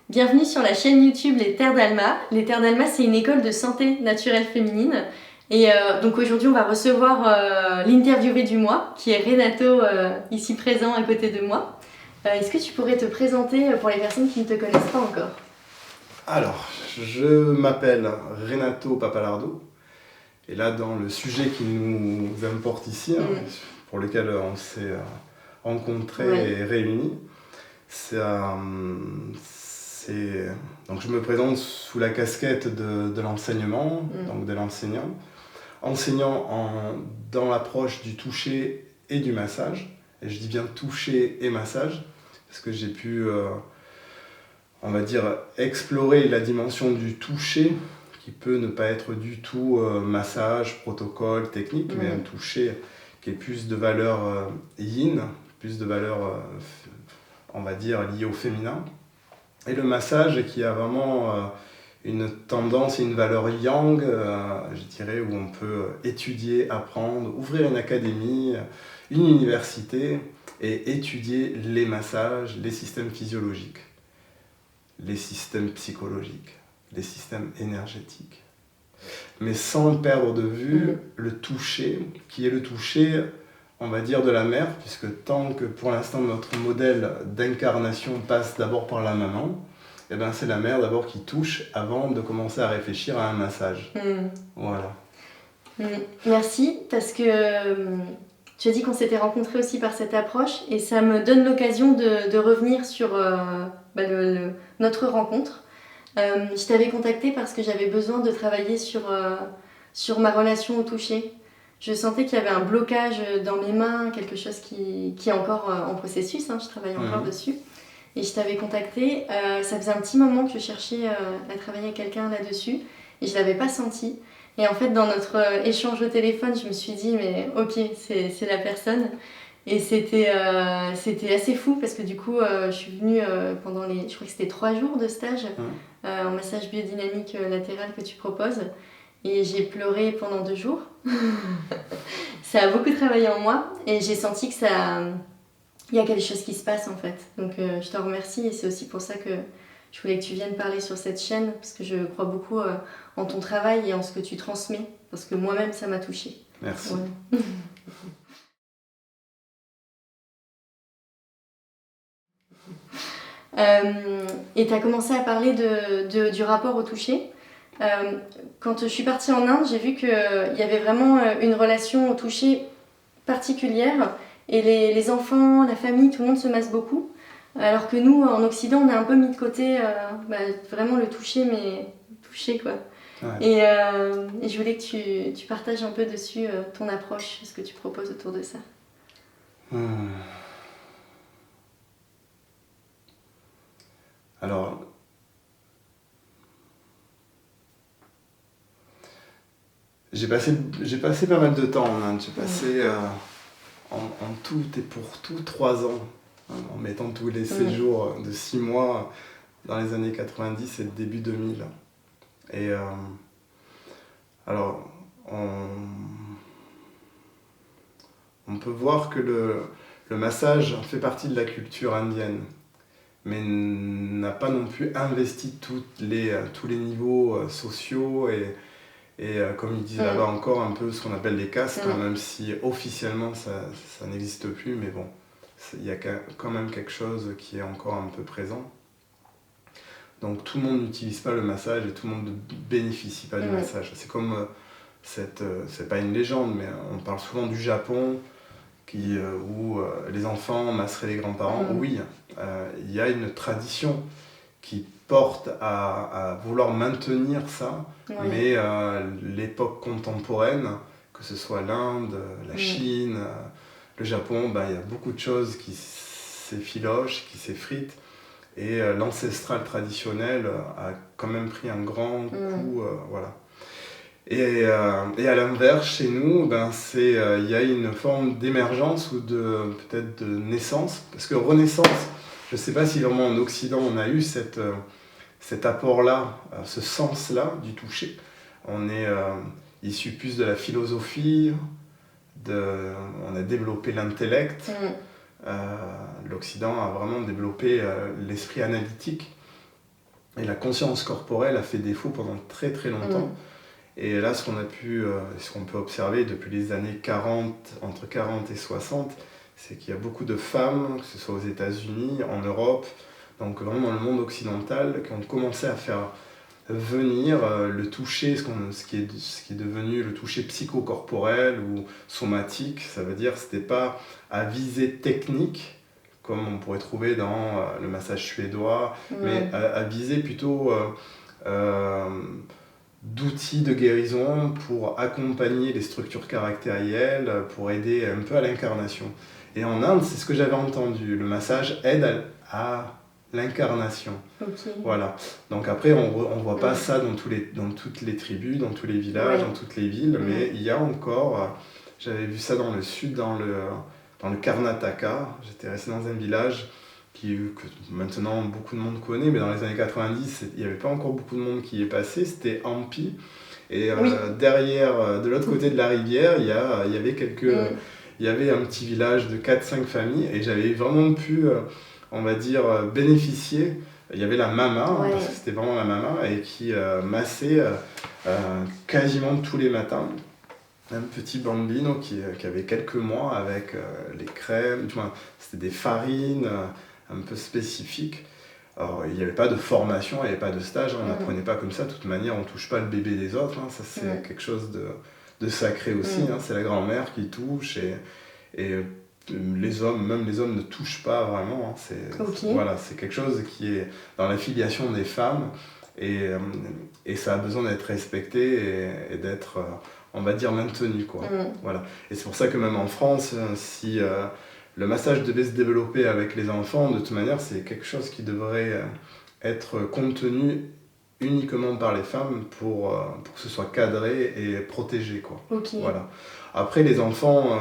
Bienvenue sur la chaîne YouTube Les Terres d'Alma. Les Terres d'Alma, c'est une école de santé naturelle féminine. Et donc aujourd'hui, on va recevoir l'interviewé du mois, qui est Renato, ici présent à côté de moi. Est-ce que tu pourrais te présenter pour les personnes qui ne te connaissent pas encore? Alors, je m'appelle Renato Papalardo, et là, dans le sujet qui nous importe ici, pour lequel on s'est rencontrés et réunis, donc je me présente sous la casquette de l'enseignement, donc de l'enseignant, dans l'approche du toucher et du massage. Et je dis bien toucher et massage, parce que j'ai pu on va dire, explorer la dimension du toucher, qui peut ne pas être du tout massage, protocole, technique, mais un toucher qui est plus de valeur yin, plus de valeur, on va dire, liée au féminin. Et le massage qui a vraiment une tendance et une valeur yang, je dirais, où on peut étudier, apprendre, ouvrir une académie, une université, et étudier les massages, les systèmes physiologiques, les systèmes psychologiques, les systèmes énergétiques, mais sans perdre de vue le toucher, qui est le toucher, on va dire, de la mère, puisque tant que pour l'instant notre modèle d'incarnation passe d'abord par la maman, et ben c'est la mère d'abord qui touche avant de commencer à réfléchir à un massage. Voilà. Merci, parce que tu as dit qu'on s'était rencontrés aussi par cette approche, et ça me donne l'occasion de revenir sur notre rencontre. Je t'avais contacté parce que j'avais besoin de travailler sur ma relation au toucher. Je sentais qu'il y avait un blocage dans mes mains, quelque chose qui est encore en processus, je travaille encore dessus. Et je t'avais contacté, ça faisait un petit moment que je cherchais à travailler avec quelqu'un là-dessus, et je ne l'avais pas senti. Et en fait, dans notre échange au téléphone, je me suis dit, mais ok, c'est la personne. Et c'était assez fou parce que du coup, je suis venue pendant je crois que c'était 3 jours de stage en massage biodynamique latéral que tu proposes. Et j'ai pleuré pendant 2 jours. Ça a beaucoup travaillé en moi et j'ai senti que il y a quelque chose qui se passe en fait. Donc je te remercie et c'est aussi pour ça que je voulais que tu viennes parler sur cette chaîne parce que je crois beaucoup en ton travail et en ce que tu transmets parce que moi-même ça m'a touchée. Merci. Ouais. Et tu as commencé à parler du rapport au toucher. Quand je suis partie en Inde, j'ai vu qu'il y avait vraiment une relation au toucher particulière. Et les enfants, la famille, tout le monde se masse beaucoup. Alors que nous, en Occident, on a un peu mis de côté vraiment le toucher, mais toucher quoi. Ouais. Et je voulais que tu partages un peu dessus ton approche, ce que tu proposes autour de ça. Alors, j'ai passé pas mal de temps en Inde. J'ai passé en tout et pour tout 3 ans, en mettant tous les séjours de 6 mois dans les années 90 et début 2000. Et alors, on peut voir que le massage fait partie de la culture indienne, mais n'a pas non plus investi tous les niveaux sociaux et comme ils disent là-bas encore un peu ce qu'on appelle les castes, même si officiellement ça n'existe plus, mais bon, il y a quand même quelque chose qui est encore un peu présent. Donc tout le monde n'utilise pas le massage et tout le monde ne bénéficie pas du massage. C'est comme, c'est pas une légende, mais on parle souvent du Japon, où les enfants masseraient les grands-parents. Oui, il y a une tradition qui porte à vouloir maintenir ça, mais l'époque contemporaine, que ce soit l'Inde, la Chine, le Japon, il y a beaucoup de choses qui s'effilochent, qui s'effritent, et l'ancestral traditionnel a quand même pris un grand coup, voilà. Et à l'inverse, chez nous, il y a une forme d'émergence ou peut-être de naissance, parce que renaissance, je ne sais pas si vraiment en Occident on a eu cet apport-là, ce sens-là du toucher. On est issu plus de la philosophie, on a développé l'intellect. L'Occident a vraiment développé l'esprit analytique. Et la conscience corporelle a fait défaut pendant très très longtemps. Et là, ce qu'on peut observer depuis les années 40, entre 40 et 60, c'est qu'il y a beaucoup de femmes, que ce soit aux États-Unis, en Europe, donc vraiment dans le monde occidental, qui ont commencé à faire venir le toucher, ce qui est devenu le toucher psychocorporel ou somatique. Ça veut dire que ce n'était pas à visée technique, comme on pourrait trouver dans le massage suédois, mais à viser plutôt d'outils de guérison pour accompagner les structures caractérielles, pour aider un peu à l'incarnation. Et en Inde, c'est ce que j'avais entendu, le massage aide à l'incarnation. Okay. Voilà. Donc après, on ne voit pas ça dans toutes les tribus, dans tous les villages, dans toutes les villes, mais il y a encore, j'avais vu ça dans le sud, dans le Karnataka, j'étais resté dans un village que maintenant beaucoup de monde connaît, mais dans les années 90, il n'y avait pas encore beaucoup de monde qui y est passé, c'était Hampi. Et derrière, de l'autre côté de la rivière, il y avait un petit village de 4-5 familles, et j'avais vraiment pu, on va dire, bénéficier. Il y avait la mama, parce que c'était vraiment la mama, et qui massait quasiment tous les matins. Un petit bambino qui avait quelques mois avec les crèmes, c'était des farines un peu spécifiques. Alors, il n'y avait pas de formation, il n'y avait pas de stage, on n'apprenait pas comme ça. De toute manière, on ne touche pas le bébé des autres, ça c'est quelque chose de sacré aussi. C'est la grand-mère qui touche, et les hommes, même les hommes ne touchent pas vraiment. C'est quelque chose qui est dans la filiation des femmes, et ça a besoin d'être respecté et d'être, on va dire, maintenu, quoi. Voilà. Et c'est pour ça que même en France, si le massage devait se développer avec les enfants, de toute manière, c'est quelque chose qui devrait être contenu uniquement par les femmes pour que ce soit cadré et protégé, quoi. Voilà. Après, les enfants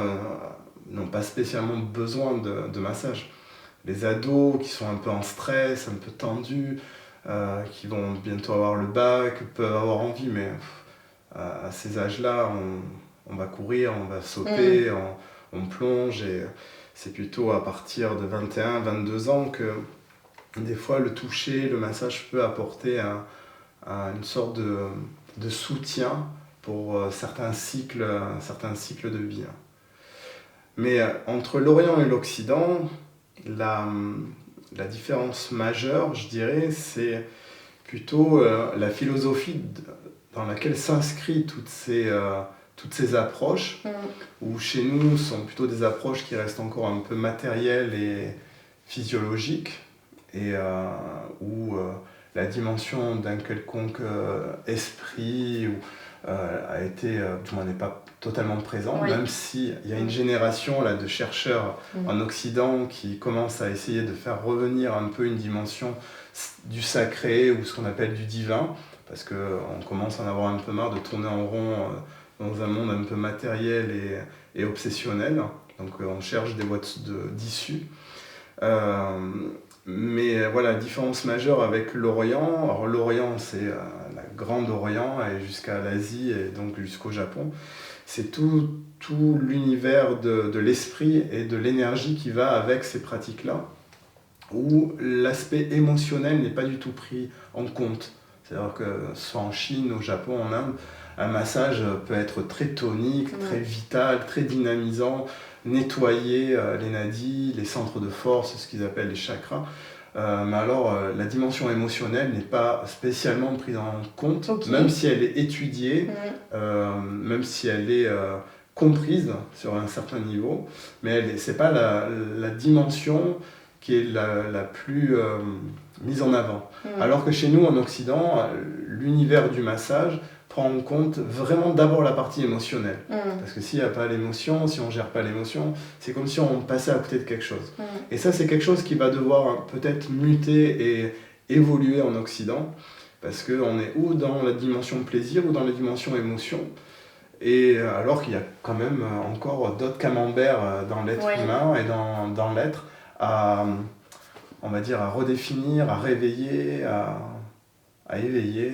n'ont pas spécialement besoin de massage. Les ados qui sont un peu en stress, un peu tendus, qui vont bientôt avoir le bac, peuvent avoir envie, mais à ces âges-là, on va courir, on va sauter, on plonge, et c'est plutôt à partir de 21, 22 ans que des fois le toucher, le massage peut apporter une sorte de soutien pour certains cycles de vie. Mais entre l'Orient et l'Occident, la différence majeure, je dirais, c'est plutôt la philosophie dans laquelle s'inscrivent toutes ces approches, où chez nous, ce sont plutôt des approches qui restent encore un peu matérielles et physiologiques, et où la dimension d'un quelconque esprit a été, du moins n'est pas totalement présente, même s'il y a une génération là, de chercheurs en Occident qui commencent à essayer de faire revenir un peu une dimension du sacré, ou ce qu'on appelle du divin, parce qu'on commence à en avoir un peu marre de tourner en rond dans un monde un peu matériel et obsessionnel. Donc on cherche des voies d'issue. Mais voilà, la différence majeure avec l'Orient. Alors l'Orient, c'est la Grande Orient, et jusqu'à l'Asie, et donc jusqu'au Japon. C'est tout l'univers de l'esprit et de l'énergie qui va avec ces pratiques-là, où l'aspect émotionnel n'est pas du tout pris en compte. C'est-à-dire que soit en Chine, au Japon, en Inde, un massage peut être très tonique, très vital, très dynamisant, nettoyer les nadis, les centres de force, ce qu'ils appellent les chakras. Mais alors, la dimension émotionnelle n'est pas spécialement prise en compte, même si elle est étudiée, même si elle est comprise sur un certain niveau, mais ce n'est pas la dimension qui est la plus mise en avant. Alors que chez nous, en Occident, l'univers du massage prend en compte vraiment d'abord la partie émotionnelle. Parce que s'il n'y a pas l'émotion, si on ne gère pas l'émotion, c'est comme si on passait à côté de quelque chose. Et ça, c'est quelque chose qui va devoir peut-être muter et évoluer en Occident, parce qu'on est ou dans la dimension plaisir ou dans la dimension émotion. Et alors qu'il y a quand même encore d'autres camemberts dans l'être humain et dans l'être on va dire, à redéfinir, à réveiller, à éveiller,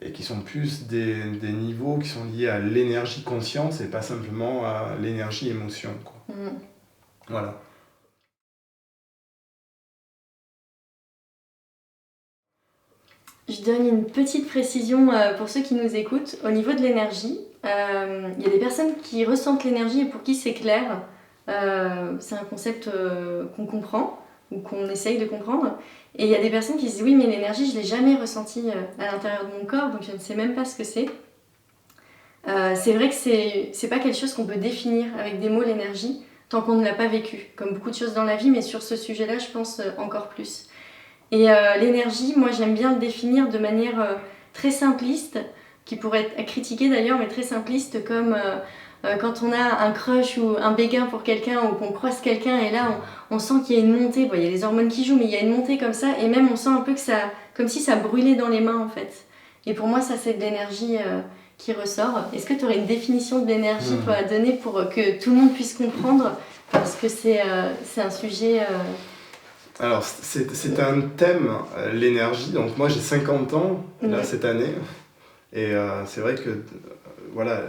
et qui sont plus des niveaux qui sont liés à l'énergie conscience et pas simplement à l'énergie émotion, quoi. Voilà. Je donne une petite précision pour ceux qui nous écoutent. Au niveau de l'énergie, il y a des personnes qui ressentent l'énergie et pour qui c'est clair. C'est un concept qu'on comprend ou qu'on essaye de comprendre. Et il y a des personnes qui se disent oui, mais l'énergie, je ne l'ai jamais ressentie à l'intérieur de mon corps, donc je ne sais même pas ce que c'est. C'est vrai que c'est pas quelque chose qu'on peut définir avec des mots, l'énergie, tant qu'on ne l'a pas vécu. Comme beaucoup de choses dans la vie, mais sur ce sujet-là, je pense encore plus. Et l'énergie, moi j'aime bien le définir de manière très simpliste, qui pourrait être critiquée d'ailleurs, mais très simpliste, comme quand on a un crush ou un béguin pour quelqu'un ou qu'on croise quelqu'un et là on sent qu'il y a une montée, bon, il y a les hormones qui jouent, mais il y a une montée comme ça et même on sent un peu que ça, comme si ça brûlait dans les mains en fait. Et pour moi ça c'est de l'énergie qui ressort. Est-ce que tu aurais une définition de l'énergie toi, à donner pour que tout le monde puisse comprendre parce que c'est un sujet... Alors, c'est un thème, l'énergie. Donc, moi, j'ai 50 ans, là, cette année. Et c'est vrai que, voilà,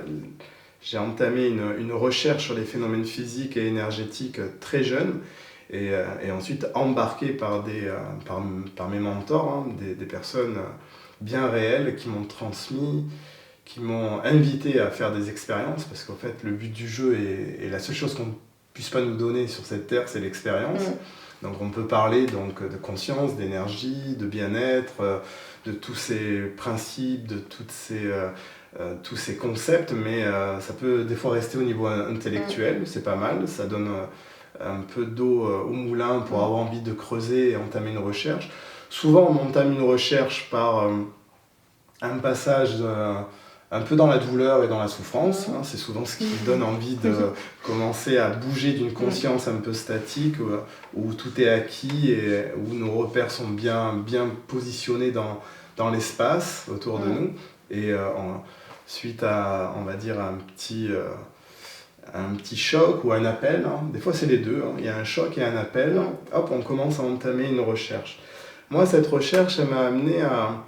j'ai entamé une recherche sur les phénomènes physiques et énergétiques très jeune. Et ensuite, embarqué par mes mentors, hein, des personnes bien réelles qui m'ont transmis, qui m'ont invité à faire des expériences. Parce qu'en fait, le but du jeu et la seule chose qu'on ne puisse pas nous donner sur cette terre, c'est l'expérience. Donc on peut parler donc, de conscience, d'énergie, de bien-être, de tous ces principes, de tous ces concepts, mais ça peut des fois rester au niveau intellectuel, c'est pas mal, ça donne un peu d'eau au moulin pour avoir envie de creuser et entamer une recherche. Souvent on entame une recherche par un passage un peu dans la douleur et dans la souffrance, hein, c'est souvent ce qui donne envie de commencer à bouger d'une conscience un peu statique, où tout est acquis et où nos repères sont bien positionnés dans l'espace autour de nous. Et suite à, on va dire, un petit choc ou un appel, hein, des fois c'est les deux, hein, il y a un choc et un appel, hop, on commence à entamer une recherche. Moi, cette recherche, elle m'a amené à...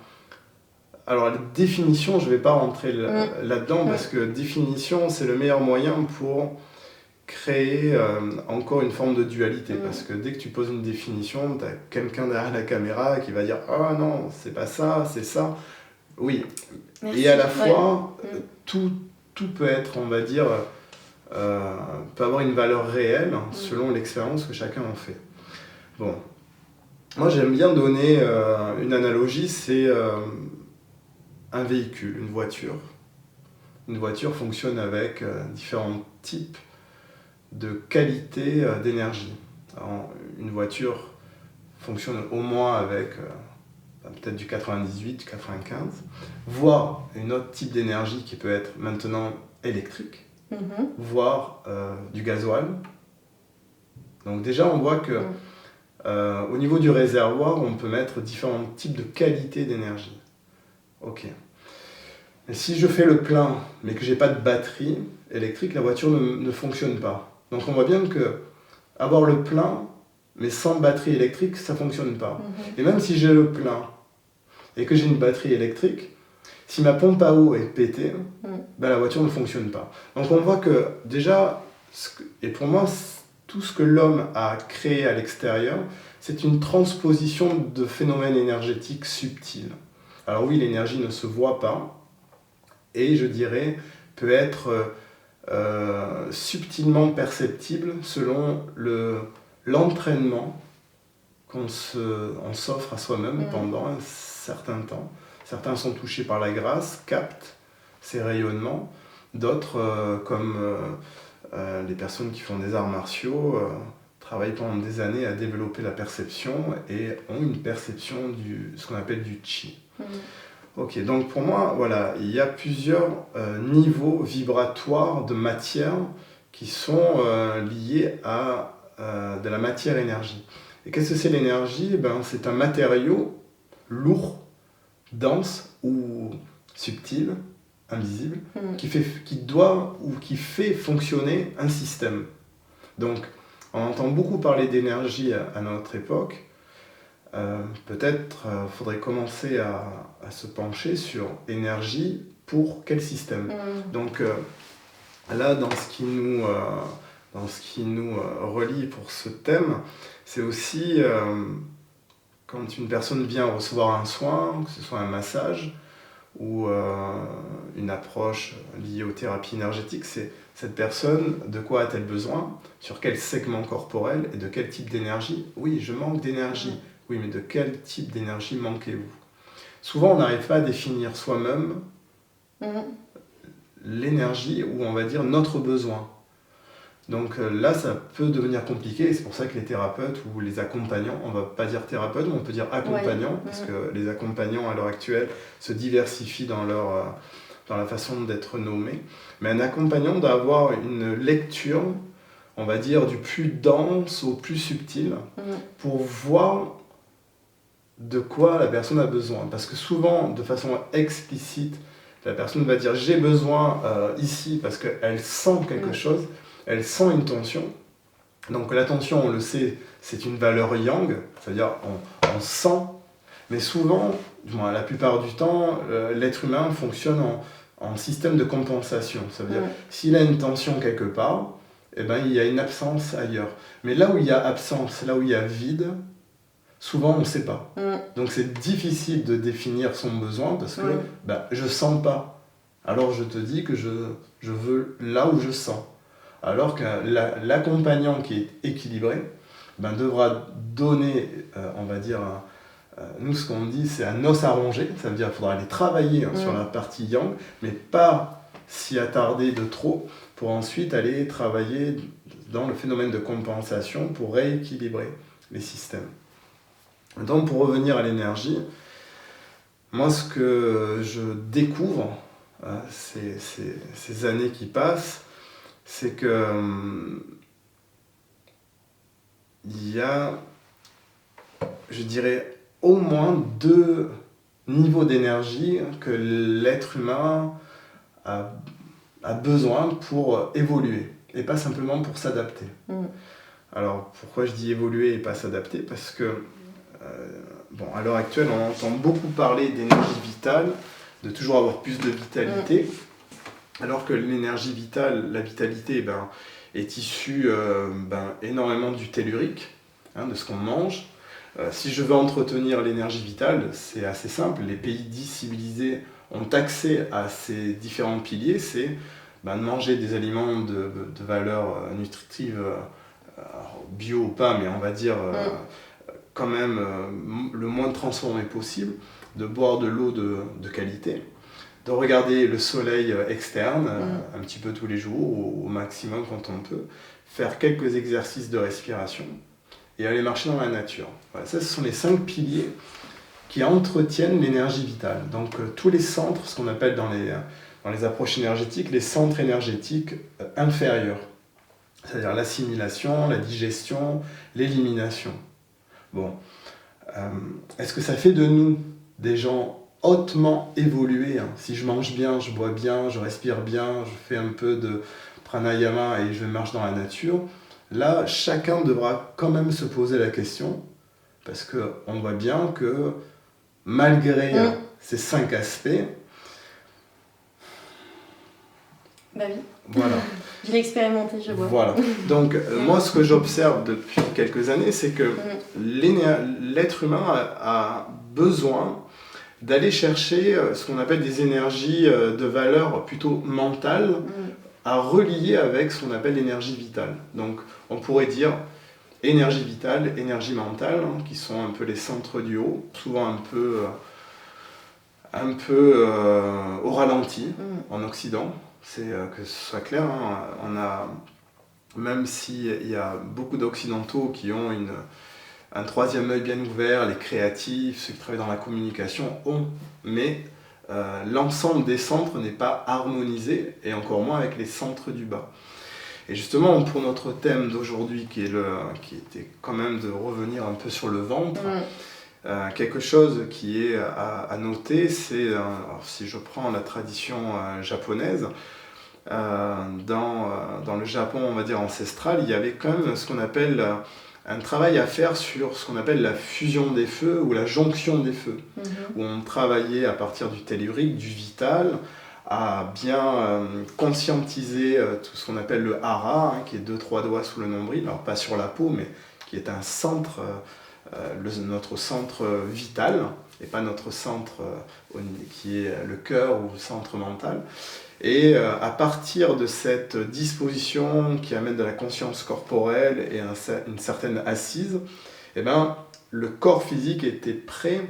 Alors, la définition, je ne vais pas rentrer là-dedans parce que définition, c'est le meilleur moyen pour créer encore une forme de dualité. Parce que dès que tu poses une définition, tu as quelqu'un derrière la caméra qui va dire « Ah non, c'est pas ça, c'est ça. » Oui. Merci. Et à la fois, tout peut être, on va dire, peut avoir une valeur réelle selon l'expérience que chacun en fait. Bon. Moi, j'aime bien donner une analogie, c'est... un véhicule, une voiture. Une voiture fonctionne avec différents types de qualités d'énergie. Alors, une voiture fonctionne au moins avec peut-être du 98, du 95, voire un autre type d'énergie qui peut être maintenant électrique, voire du gasoil. Donc déjà, on voit que au niveau du réservoir, on peut mettre différents types de qualités d'énergie. Ok. Et si je fais le plein, mais que j'ai pas de batterie électrique, la voiture ne fonctionne pas. Donc on voit bien que avoir le plein, mais sans batterie électrique, ça fonctionne pas. Et même si j'ai le plein et que j'ai une batterie électrique, si ma pompe à eau est pétée, ben la voiture ne fonctionne pas. Donc on voit que déjà, et pour moi, tout ce que l'homme a créé à l'extérieur, c'est une transposition de phénomènes énergétiques subtils. Alors oui, l'énergie ne se voit pas, et je dirais peut être subtilement perceptible selon l'entraînement qu'on s'offre à soi-même pendant un certain temps. Certains sont touchés par la grâce, captent ces rayonnements, d'autres comme les personnes qui font des arts martiaux travaillent pendant des années à développer la perception et ont une perception ce qu'on appelle du chi. Ok, donc pour moi, voilà, il y a plusieurs niveaux vibratoires de matière qui sont liés à de la matière-énergie. Et qu'est-ce que c'est l'énergie ? C'est un matériau lourd, dense ou subtil, invisible, qui doit ou qui fait fonctionner un système. Donc, on entend beaucoup parler d'énergie à notre époque. Peut-être faudrait commencer à se pencher sur énergie pour quel système. Donc là, dans ce qui nous relie pour ce thème, c'est aussi quand une personne vient recevoir un soin, que ce soit un massage ou une approche liée aux thérapies énergétiques, c'est cette personne, de quoi a-t-elle besoin, sur quel segment corporel et de quel type d'énergie. Oui, je manque d'énergie. Oui, mais de quel type d'énergie manquez-vous? Souvent, on n'arrive pas à définir soi-même l'énergie ou on va dire notre besoin. Donc là, ça peut devenir compliqué et c'est pour ça que les thérapeutes ou les accompagnants, on ne va pas dire thérapeute, mais on peut dire accompagnants, parce que les accompagnants à l'heure actuelle se diversifient dans la façon d'être nommés. Mais un accompagnant doit avoir une lecture, on va dire, du plus dense au plus subtil pour voir de quoi la personne a besoin. Parce que souvent, de façon explicite, la personne va dire j'ai besoin ici parce qu'elle sent quelque chose, elle sent une tension. Donc la tension, on le sait, c'est une valeur yang, c'est-à-dire on sent, mais souvent, la plupart du temps, l'être humain fonctionne en système de compensation. Ça veut dire s'il a une tension quelque part, eh ben, il y a une absence ailleurs. Mais là où il y a absence, là où il y a vide, souvent on ne sait pas. Donc c'est difficile de définir son besoin parce que je ne sens pas. Alors je te dis que je veux là où je sens. Alors que l'accompagnant qui est équilibré devra donner, on va dire, nous ce qu'on dit c'est un os à ronger, ça veut dire qu'il faudra aller travailler sur la partie yang, mais pas s'y attarder de trop pour ensuite aller travailler dans le phénomène de compensation pour rééquilibrer les systèmes. Donc pour revenir à l'énergie, moi ce que je découvre ces années qui passent, c'est que il y a, je dirais, au moins 2 niveaux d'énergie que l'être humain a besoin pour évoluer et pas simplement pour s'adapter. Alors pourquoi je dis évoluer et pas s'adapter? Parce que à l'heure actuelle, on entend beaucoup parler d'énergie vitale, de toujours avoir plus de vitalité, alors que l'énergie vitale, la vitalité, est issue énormément du tellurique, de ce qu'on mange. Si je veux entretenir l'énergie vitale, c'est assez simple. Les pays dits civilisés ont accès à ces différents piliers, c'est de manger des aliments de valeur nutritive, bio ou pas, mais on va dire quand même le moins transformé possible, de boire de l'eau de qualité, de regarder le soleil externe un petit peu tous les jours, au maximum quand on peut, faire quelques exercices de respiration et aller marcher dans la nature. Voilà, ça, ce sont les 5 piliers qui entretiennent l'énergie vitale. Donc tous les centres, ce qu'on appelle dans les approches énergétiques, les centres énergétiques inférieurs, c'est-à-dire l'assimilation, la digestion, l'élimination. Bon, est-ce que ça fait de nous des gens hautement évolués, si je mange bien, je bois bien, je respire bien, je fais un peu de pranayama et je marche dans la nature? Là, chacun devra quand même se poser la question, parce qu'on voit bien que malgré ces 5 aspects... Bah oui. Voilà. Je l'ai expérimenté, je vois. Voilà. Donc, moi, ce que j'observe depuis quelques années, c'est que l'être humain a besoin d'aller chercher ce qu'on appelle des énergies de valeur plutôt mentale à relier avec ce qu'on appelle l'énergie vitale. Donc, on pourrait dire énergie vitale, énergie mentale, qui sont un peu les centres du haut, souvent un peu au ralenti en Occident. C'est que ce soit clair, on a, même s'il y a beaucoup d'Occidentaux qui ont un troisième œil bien ouvert, les créatifs, ceux qui travaillent dans la communication mais l'ensemble des centres n'est pas harmonisé, et encore moins avec les centres du bas. Et justement, pour notre thème d'aujourd'hui, qui était quand même de revenir un peu sur le ventre, quelque chose qui est à noter, c'est, si je prends la tradition japonaise, dans le Japon, on va dire ancestral, il y avait quand même ce qu'on appelle un travail à faire sur ce qu'on appelle la fusion des feux ou la jonction des feux, où on travaillait à partir du tellurique, du vital, à bien conscientiser tout ce qu'on appelle le hara, qui est 2-3 doigts sous le nombril, alors pas sur la peau, mais qui est un centre notre centre vital, et pas notre centre qui est le cœur ou le centre mental. Et à partir de cette disposition qui amène de la conscience corporelle et une certaine assise, eh ben, le corps physique était prêt,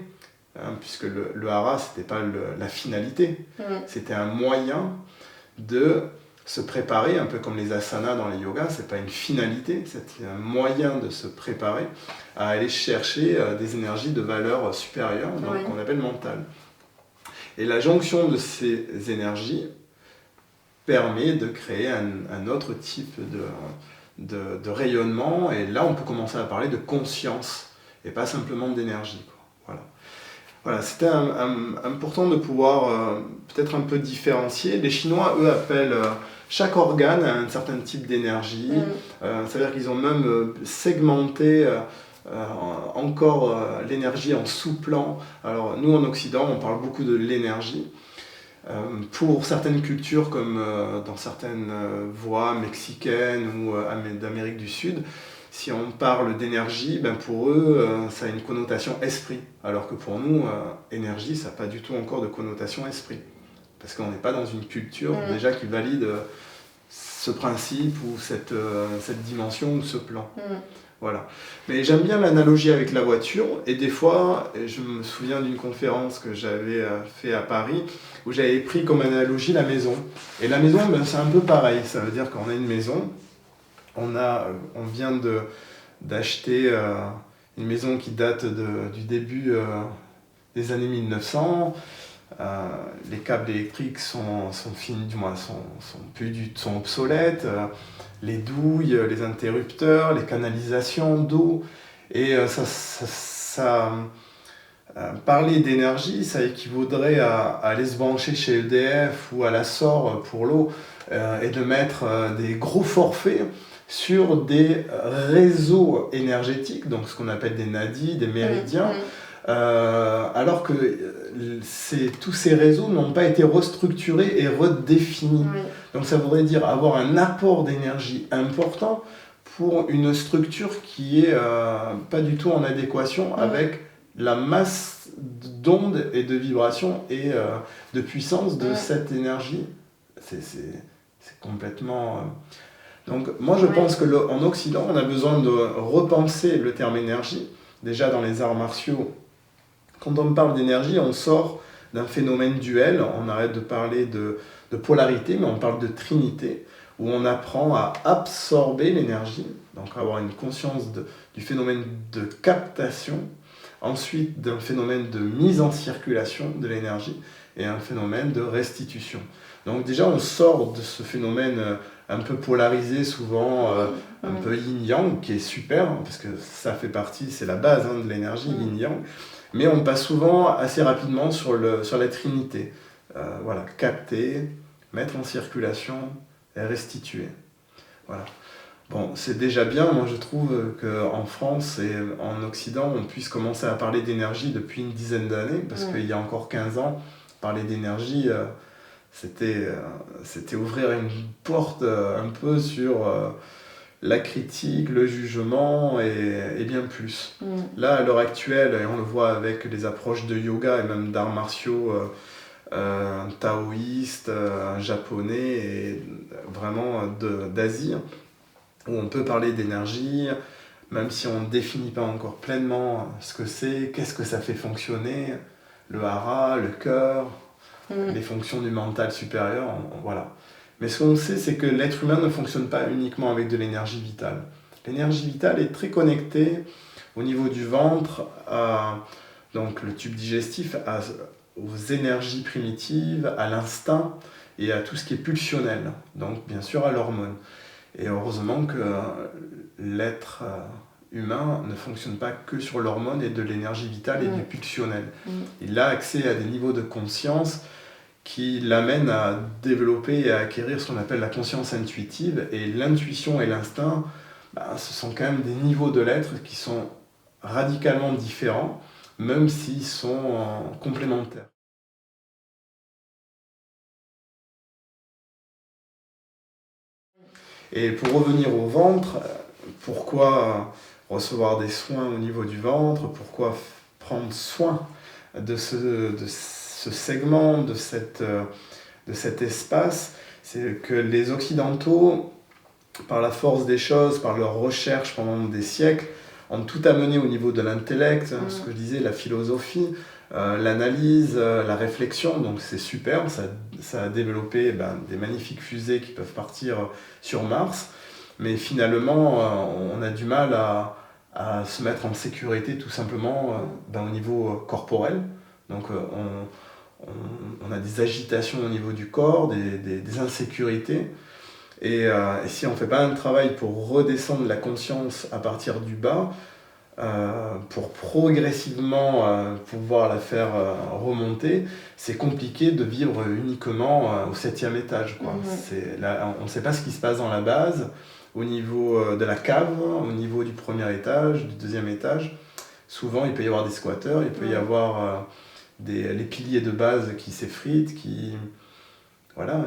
hein, puisque le hara, ce n'était pas la finalité, c'était un moyen de se préparer, un peu comme les asanas dans les yogas, ce n'est pas une finalité, c'est un moyen de se préparer à aller chercher des énergies de valeur supérieure, donc qu'on appelle mentale. Et la jonction de ces énergies permet de créer un autre type de rayonnement, et là on peut commencer à parler de conscience, et pas simplement d'énergie. Voilà, c'était important de pouvoir peut-être un peu différencier. Les Chinois, eux, appellent chaque organe à un certain type d'énergie. C'est-à-dire qu'ils ont même segmenté encore l'énergie en sous-plans. Alors nous, en Occident, on parle beaucoup de l'énergie. Pour certaines cultures, comme dans certaines voies mexicaines ou d'Amérique du Sud, si on parle d'énergie, ben pour eux, ça a une connotation esprit. Alors que pour nous, énergie, ça n'a pas du tout encore de connotation esprit. Parce qu'on n'est pas dans une culture déjà qui valide ce principe ou cette dimension ou ce plan. Voilà. Mais j'aime bien l'analogie avec la voiture. Et des fois, je me souviens d'une conférence que j'avais fait à Paris, où j'avais pris comme analogie la maison. Et la maison, ben, c'est un peu pareil. Ça veut dire qu'on a une maison. On vient d'acheter une maison qui date du début des années 1900. Les câbles électriques sont finis, du moins sont obsolètes. Les douilles, les interrupteurs, les canalisations d'eau. Et parler d'énergie, ça équivaudrait à aller se brancher chez EDF ou à la SOR pour l'eau et de mettre des gros forfaits sur des réseaux énergétiques, donc ce qu'on appelle des nadis, des méridiens, alors que tous ces réseaux n'ont pas été restructurés et redéfinis. Donc ça voudrait dire avoir un apport d'énergie important pour une structure qui est pas du tout en adéquation avec la masse d'ondes et de vibrations et de puissance de cette énergie. C'est complètement... Donc moi je pense qu'en Occident, on a besoin de repenser le terme énergie. Déjà dans les arts martiaux, quand on parle d'énergie, on sort d'un phénomène duel, on arrête de parler de polarité, mais on parle de trinité, où on apprend à absorber l'énergie, donc avoir une conscience du phénomène de captation, ensuite d'un phénomène de mise en circulation de l'énergie, et un phénomène de restitution. Donc déjà on sort de ce phénomène un peu polarisé, souvent un peu yin-yang, qui est super, parce que ça fait partie, c'est la base de l'énergie, yin-yang, mais on passe souvent assez rapidement sur la trinité. Voilà, capter, mettre en circulation et restituer. Voilà. Bon, c'est déjà bien, moi je trouve qu'en France et en Occident, on puisse commencer à parler d'énergie depuis une dizaine d'années, parce qu'il y a encore 15 ans, parler d'énergie, c'était ouvrir une porte un peu sur la critique, le jugement et bien plus. Là, à l'heure actuelle, et on le voit avec les approches de yoga et même d'arts martiaux taoïstes, japonais et vraiment d'Asie, où on peut parler d'énergie, même si on ne définit pas encore pleinement ce que c'est, qu'est-ce que ça fait fonctionner, le hara, le cœur, les fonctions du mental supérieur, voilà. Mais ce qu'on sait, c'est que l'être humain ne fonctionne pas uniquement avec de l'énergie vitale. L'énergie vitale est très connectée au niveau du ventre, donc le tube digestif, aux énergies primitives, à l'instinct et à tout ce qui est pulsionnel, donc bien sûr à l'hormone. Et heureusement que l'être humain ne fonctionne pas que sur l'hormone et de l'énergie vitale et du pulsionnel. Il a accès à des niveaux de conscience qui l'amènent à développer et à acquérir ce qu'on appelle la conscience intuitive. Et l'intuition et l'instinct, ce sont quand même des niveaux de l'être qui sont radicalement différents, même s'ils sont complémentaires. Et pour revenir au ventre, pourquoi recevoir des soins au niveau du ventre, pourquoi prendre soin de ce segment, de cet espace. C'est que les Occidentaux, par la force des choses, par leur recherche pendant des siècles, ont tout amené au niveau de l'intellect, ce que je disais, la philosophie, l'analyse, la réflexion. Donc c'est super, ça a développé des magnifiques fusées qui peuvent partir sur Mars. Mais finalement, on a du mal à se mettre en sécurité tout simplement au niveau corporel. Donc on a des agitations au niveau du corps, des insécurités. Et si on ne fait pas un travail pour redescendre la conscience à partir du bas, pour progressivement pouvoir la faire remonter, c'est compliqué de vivre uniquement au 7e étage, quoi. On ne sait pas ce qui se passe dans la base, au niveau de la cave, au niveau du 1er étage, du 2e étage. Souvent, il peut y avoir des squatteurs, il peut y avoir les piliers de base qui s'effritent, voilà,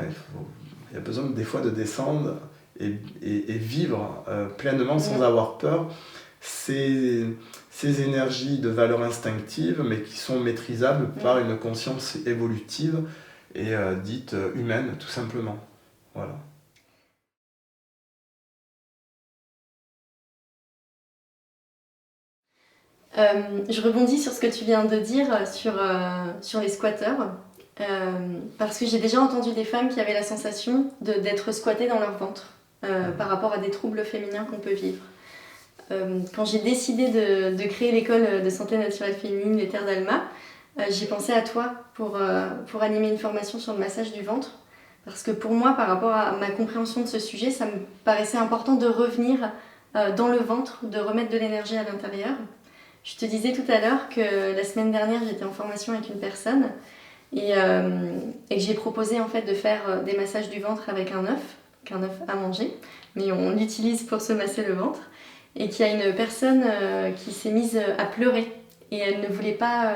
il y a besoin des fois de descendre et vivre pleinement sans avoir peur ces énergies de valeur instinctive, mais qui sont maîtrisables par une conscience évolutive et dite humaine, tout simplement. Voilà. Je rebondis sur ce que tu viens de dire sur les squatteurs, parce que j'ai déjà entendu des femmes qui avaient la sensation d'être squattées dans leur ventre par rapport à des troubles féminins qu'on peut vivre. Quand j'ai décidé de créer l'école de santé naturelle féminine, les Terres d'Alma, j'ai pensé à toi pour animer une formation sur le massage du ventre, parce que pour moi, par rapport à ma compréhension de ce sujet, ça me paraissait important de revenir dans le ventre, de remettre de l'énergie à l'intérieur. Je te disais tout à l'heure que la semaine dernière, j'étais en formation avec une personne et que j'ai proposé en fait de faire des massages du ventre avec un œuf à manger, mais on l'utilise pour se masser le ventre, et qu'il y a une personne qui s'est mise à pleurer et elle ne voulait pas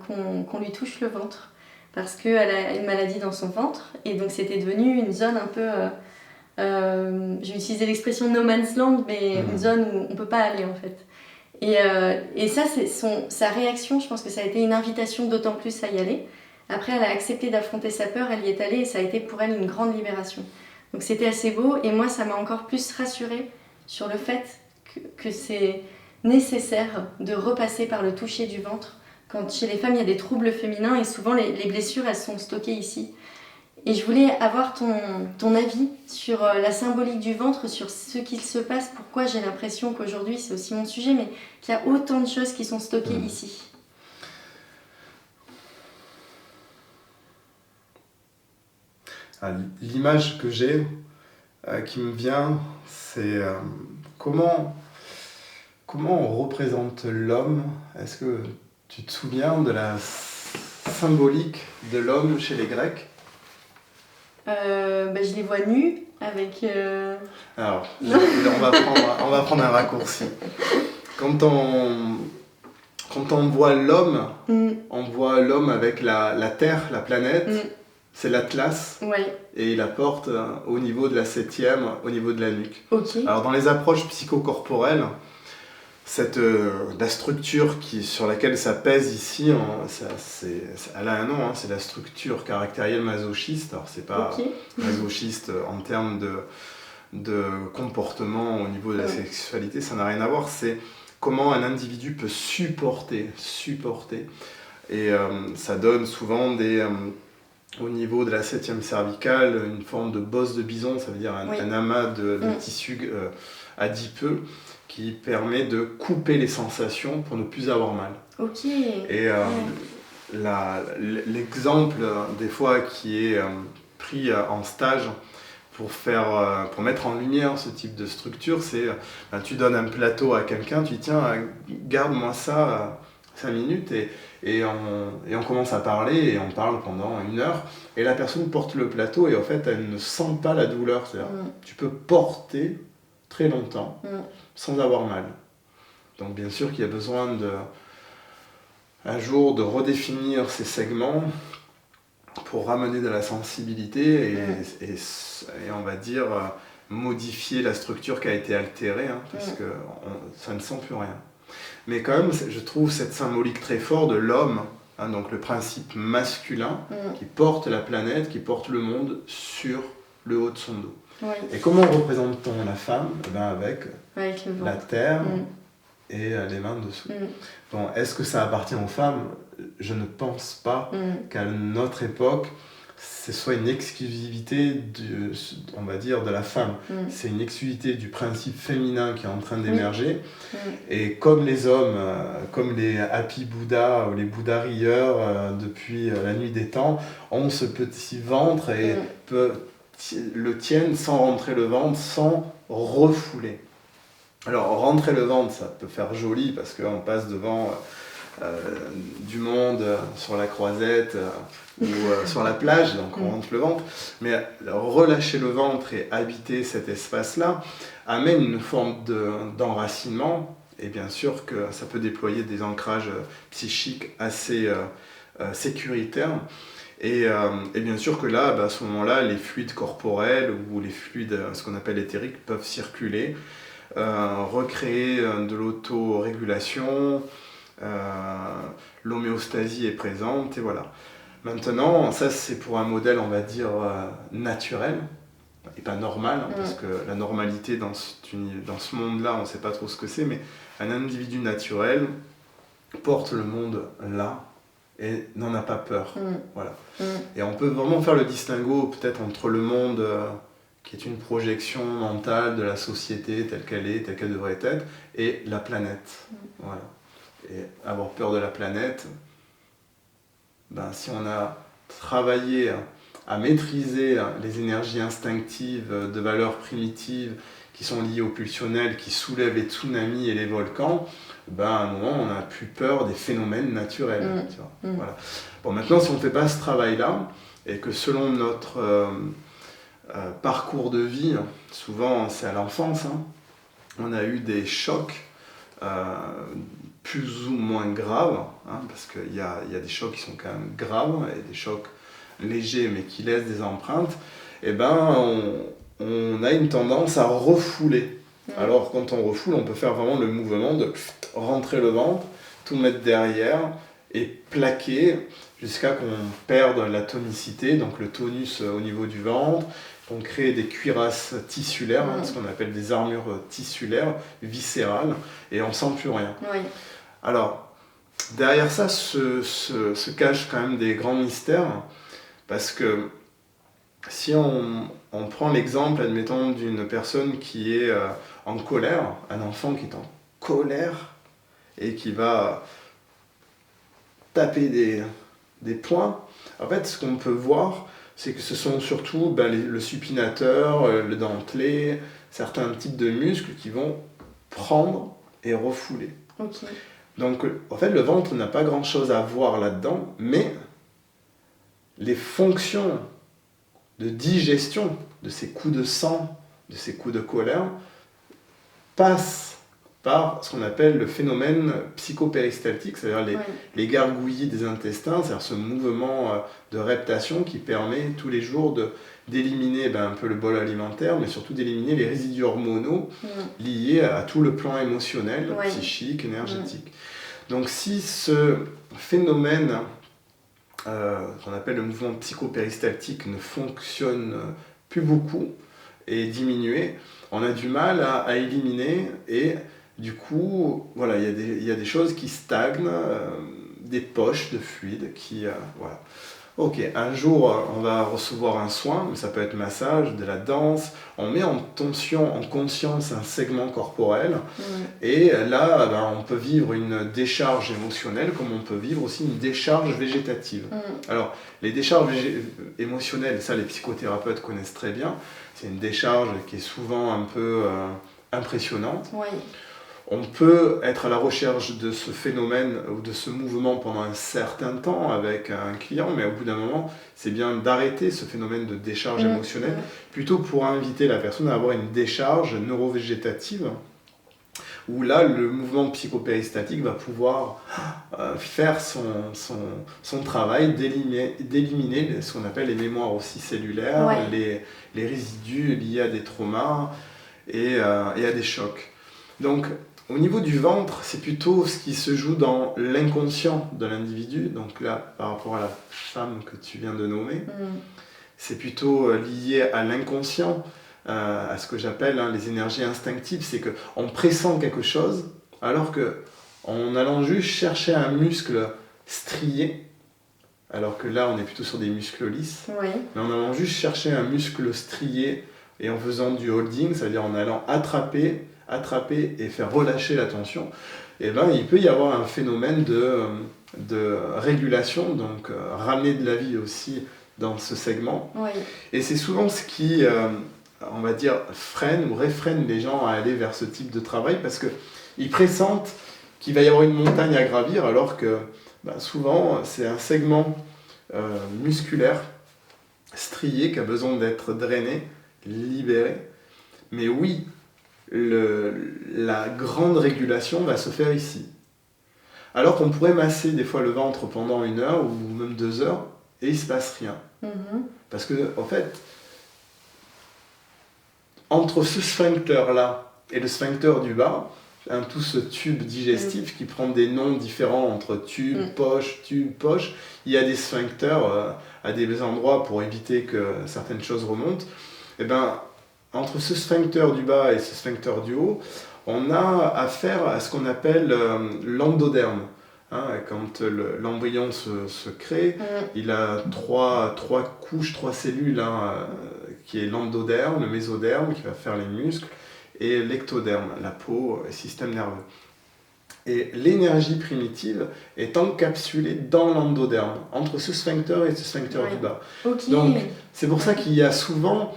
qu'on lui touche le ventre parce qu'elle a une maladie dans son ventre et donc c'était devenu une zone un peu... j'ai utilisé l'expression no man's land, mais une zone où on ne peut pas aller en fait. Et ça, c'est sa réaction, je pense que ça a été une invitation d'autant plus à y aller. Après, elle a accepté d'affronter sa peur, elle y est allée et ça a été pour elle une grande libération. Donc c'était assez beau et moi, ça m'a encore plus rassurée sur le fait que c'est nécessaire de repasser par le toucher du ventre. Quand chez les femmes, il y a des troubles féminins et souvent les blessures, elles sont stockées ici. Et je voulais avoir ton avis sur la symbolique du ventre, sur ce qu'il se passe, pourquoi j'ai l'impression qu'aujourd'hui, c'est aussi mon sujet, mais qu'il y a autant de choses qui sont stockées ici. L'image que j'ai, qui me vient, c'est comment on représente l'homme. Est-ce que tu te souviens de la symbolique de l'homme chez les Grecs ? Je les vois nus avec... Alors, on va prendre un raccourci. Quand on voit l'homme, on voit l'homme avec la Terre, la planète, c'est l'Atlas, et il la porte au niveau de la 7e, au niveau de la nuque. Okay. Alors dans les approches psychocorporelles, la structure sur laquelle ça pèse ici, elle a un nom, c'est la structure caractérielle masochiste. Alors c'est pas masochiste en termes de comportement au niveau de la sexualité, ça n'a rien à voir, c'est comment un individu peut supporter. Et ça donne souvent au niveau de la 7e cervicale, une forme de bosse de bison, ça veut dire un amas de tissu adipeux, qui permet de couper les sensations pour ne plus avoir mal. Et l'exemple des fois qui est pris en stage pour mettre en lumière ce type de structure, c'est tu donnes un plateau à quelqu'un, tu dis tiens, garde-moi ça 5 minutes et on commence à parler et on parle pendant 1 heure et la personne porte le plateau et en fait elle ne sent pas la douleur, c'est-à-dire tu peux porter très longtemps sans avoir mal. Donc bien sûr qu'il y a besoin un jour de redéfinir ces segments pour ramener de la sensibilité et on va dire modifier la structure qui a été altérée, hein, parce que ça ne sent plus rien. Mais quand même, je trouve cette symbolique très forte de l'homme, hein, donc le principe masculin qui porte la planète, qui porte le monde sur le haut de son dos. Oui. Et comment représente-t-on la femme? Avec la terre et les mains dessous. Bon, est-ce que ça appartient aux femmes? Je ne pense pas qu'à notre époque, ce soit une exclusivité on va dire, de la femme. C'est une exclusivité du principe féminin qui est en train d'émerger. Et comme les hommes, comme les Happy Buddha ou les Bouddha rieurs depuis la nuit des temps, ont ce petit ventre et le tiennent sans rentrer le ventre, sans refouler. Alors rentrer le ventre, ça peut faire joli parce qu'on passe devant du monde sur la croisette ou sur la plage, donc on rentre le ventre. Mais relâcher le ventre et habiter cet espace-là amène une forme d'enracinement, et bien sûr que ça peut déployer des ancrages psychiques assez sécuritaires. Et bien sûr que là, à ce moment-là, les fluides corporels ou les fluides, ce qu'on appelle éthériques, peuvent circuler, recréer de l'autorégulation, l'homéostasie est présente, et voilà. Maintenant, ça c'est pour un modèle, on va dire, naturel, et pas normal, hein, parce que la normalité dans ce monde-là, on ne sait pas trop ce que c'est, mais un individu naturel porte le monde là, et n'en a pas peur. Voilà. Et on peut vraiment faire le distinguo peut-être entre le monde qui est une projection mentale de la société telle qu'elle devrait être, et la planète. Voilà. Et avoir peur de la planète, si on a travaillé à maîtriser les énergies instinctives de valeurs primitives qui sont liées au pulsionnel, qui soulèvent les tsunamis et les volcans, à un moment, on n'a plus peur des phénomènes naturels. Tu vois. Voilà. Bon, maintenant, si on ne fait pas ce travail-là, et que selon notre parcours de vie, souvent c'est à l'enfance, hein, on a eu des chocs plus ou moins graves, hein, parce qu'il y a des chocs qui sont quand même graves, et des chocs légers mais qui laissent des empreintes, on a une tendance à refouler. Alors quand on refoule, on peut faire vraiment le mouvement de rentrer le ventre, tout mettre derrière et plaquer jusqu'à qu'on perde la tonicité, donc le tonus au niveau du ventre, qu'on crée des cuirasses tissulaires, ce qu'on appelle des armures tissulaires, viscérales, et on ne sent plus rien. Oui. Alors, derrière ça se cachent quand même des grands mystères, parce que si on prend l'exemple, admettons, d'une personne qui est en colère, un enfant qui est en colère et qui va taper des poings, en fait, ce qu'on peut voir, c'est que ce sont surtout le supinateur, le dentelé, certains types de muscles qui vont prendre et refouler. Okay. Donc, en fait, le ventre n'a pas grand-chose à voir là-dedans, mais les fonctions de digestion de ces coups de sang, de ces coups de colère, passent par ce qu'on appelle le phénomène psychopéristaltique, c'est-à-dire les gargouillis des intestins, c'est-à-dire ce mouvement de reptation qui permet tous les jours d'éliminer un peu le bol alimentaire, mais surtout d'éliminer les résidus hormonaux liés à tout le plan émotionnel, psychique, énergétique. Donc si ce phénomène qu'on appelle le mouvement psychopéristaltique ne fonctionne plus beaucoup et diminué, on a du mal à éliminer, et du coup, voilà, il y a des choses qui stagnent, des poches de fluide qui... voilà. Ok, un jour, on va recevoir un soin, mais ça peut être massage, de la danse, on met en tension, en conscience un segment corporel, et là, on peut vivre une décharge émotionnelle, comme on peut vivre aussi une décharge végétative. Alors, les décharges émotionnelles, ça les psychothérapeutes connaissent très bien, c'est une décharge qui est souvent un peu impressionnante. Oui. On peut être à la recherche de ce phénomène ou de ce mouvement pendant un certain temps avec un client, mais au bout d'un moment, c'est bien d'arrêter ce phénomène de décharge émotionnelle, plutôt pour inviter la personne à avoir une décharge neurovégétative, où là, le mouvement psychopéristatique va pouvoir faire son travail d'éliminer ce qu'on appelle les mémoires aussi cellulaires, Ouais. les résidus liés à des traumas et à des chocs. Donc, au niveau du ventre, c'est plutôt ce qui se joue dans l'inconscient de l'individu. Donc là, par rapport à la femme que tu viens de nommer, c'est plutôt lié à l'inconscient, à ce que j'appelle les énergies instinctives. C'est qu'on pressent quelque chose, alors qu'en allant juste chercher un muscle strié, alors que là, on est plutôt sur des muscles lisses, mais en allant juste chercher un muscle strié et en faisant du holding, c'est-à-dire en allant attraper et faire relâcher la tension, et ben, il peut y avoir un phénomène de régulation, donc ramener de la vie aussi dans ce segment. Et c'est souvent ce qui, on va dire, freine ou réfrène les gens à aller vers ce type de travail, parce qu'ils pressentent qu'il va y avoir une montagne à gravir, alors que souvent c'est un segment musculaire strié qui a besoin d'être drainé, libéré. Mais oui, la grande régulation va se faire ici. Alors qu'on pourrait masser des fois le ventre pendant 1 heure ou même 2 heures et il ne se passe rien. Parce que, en fait, entre ce sphincter-là et le sphincter du bas, tout ce tube digestif qui prend des noms différents entre tube, poche, il y a des sphincters à des endroits pour éviter que certaines choses remontent. Et ben, entre ce sphincter du bas et ce sphincter du haut, on a affaire à ce qu'on appelle l'endoderme. Quand l'embryon se crée, il a trois couches, 3 cellules, qui est l'endoderme, le mésoderme qui va faire les muscles, et l'ectoderme, la peau, le système nerveux. Et l'énergie primitive est encapsulée dans l'endoderme, entre ce sphincter et ce sphincter du bas. Donc c'est pour ça qu'il y a souvent,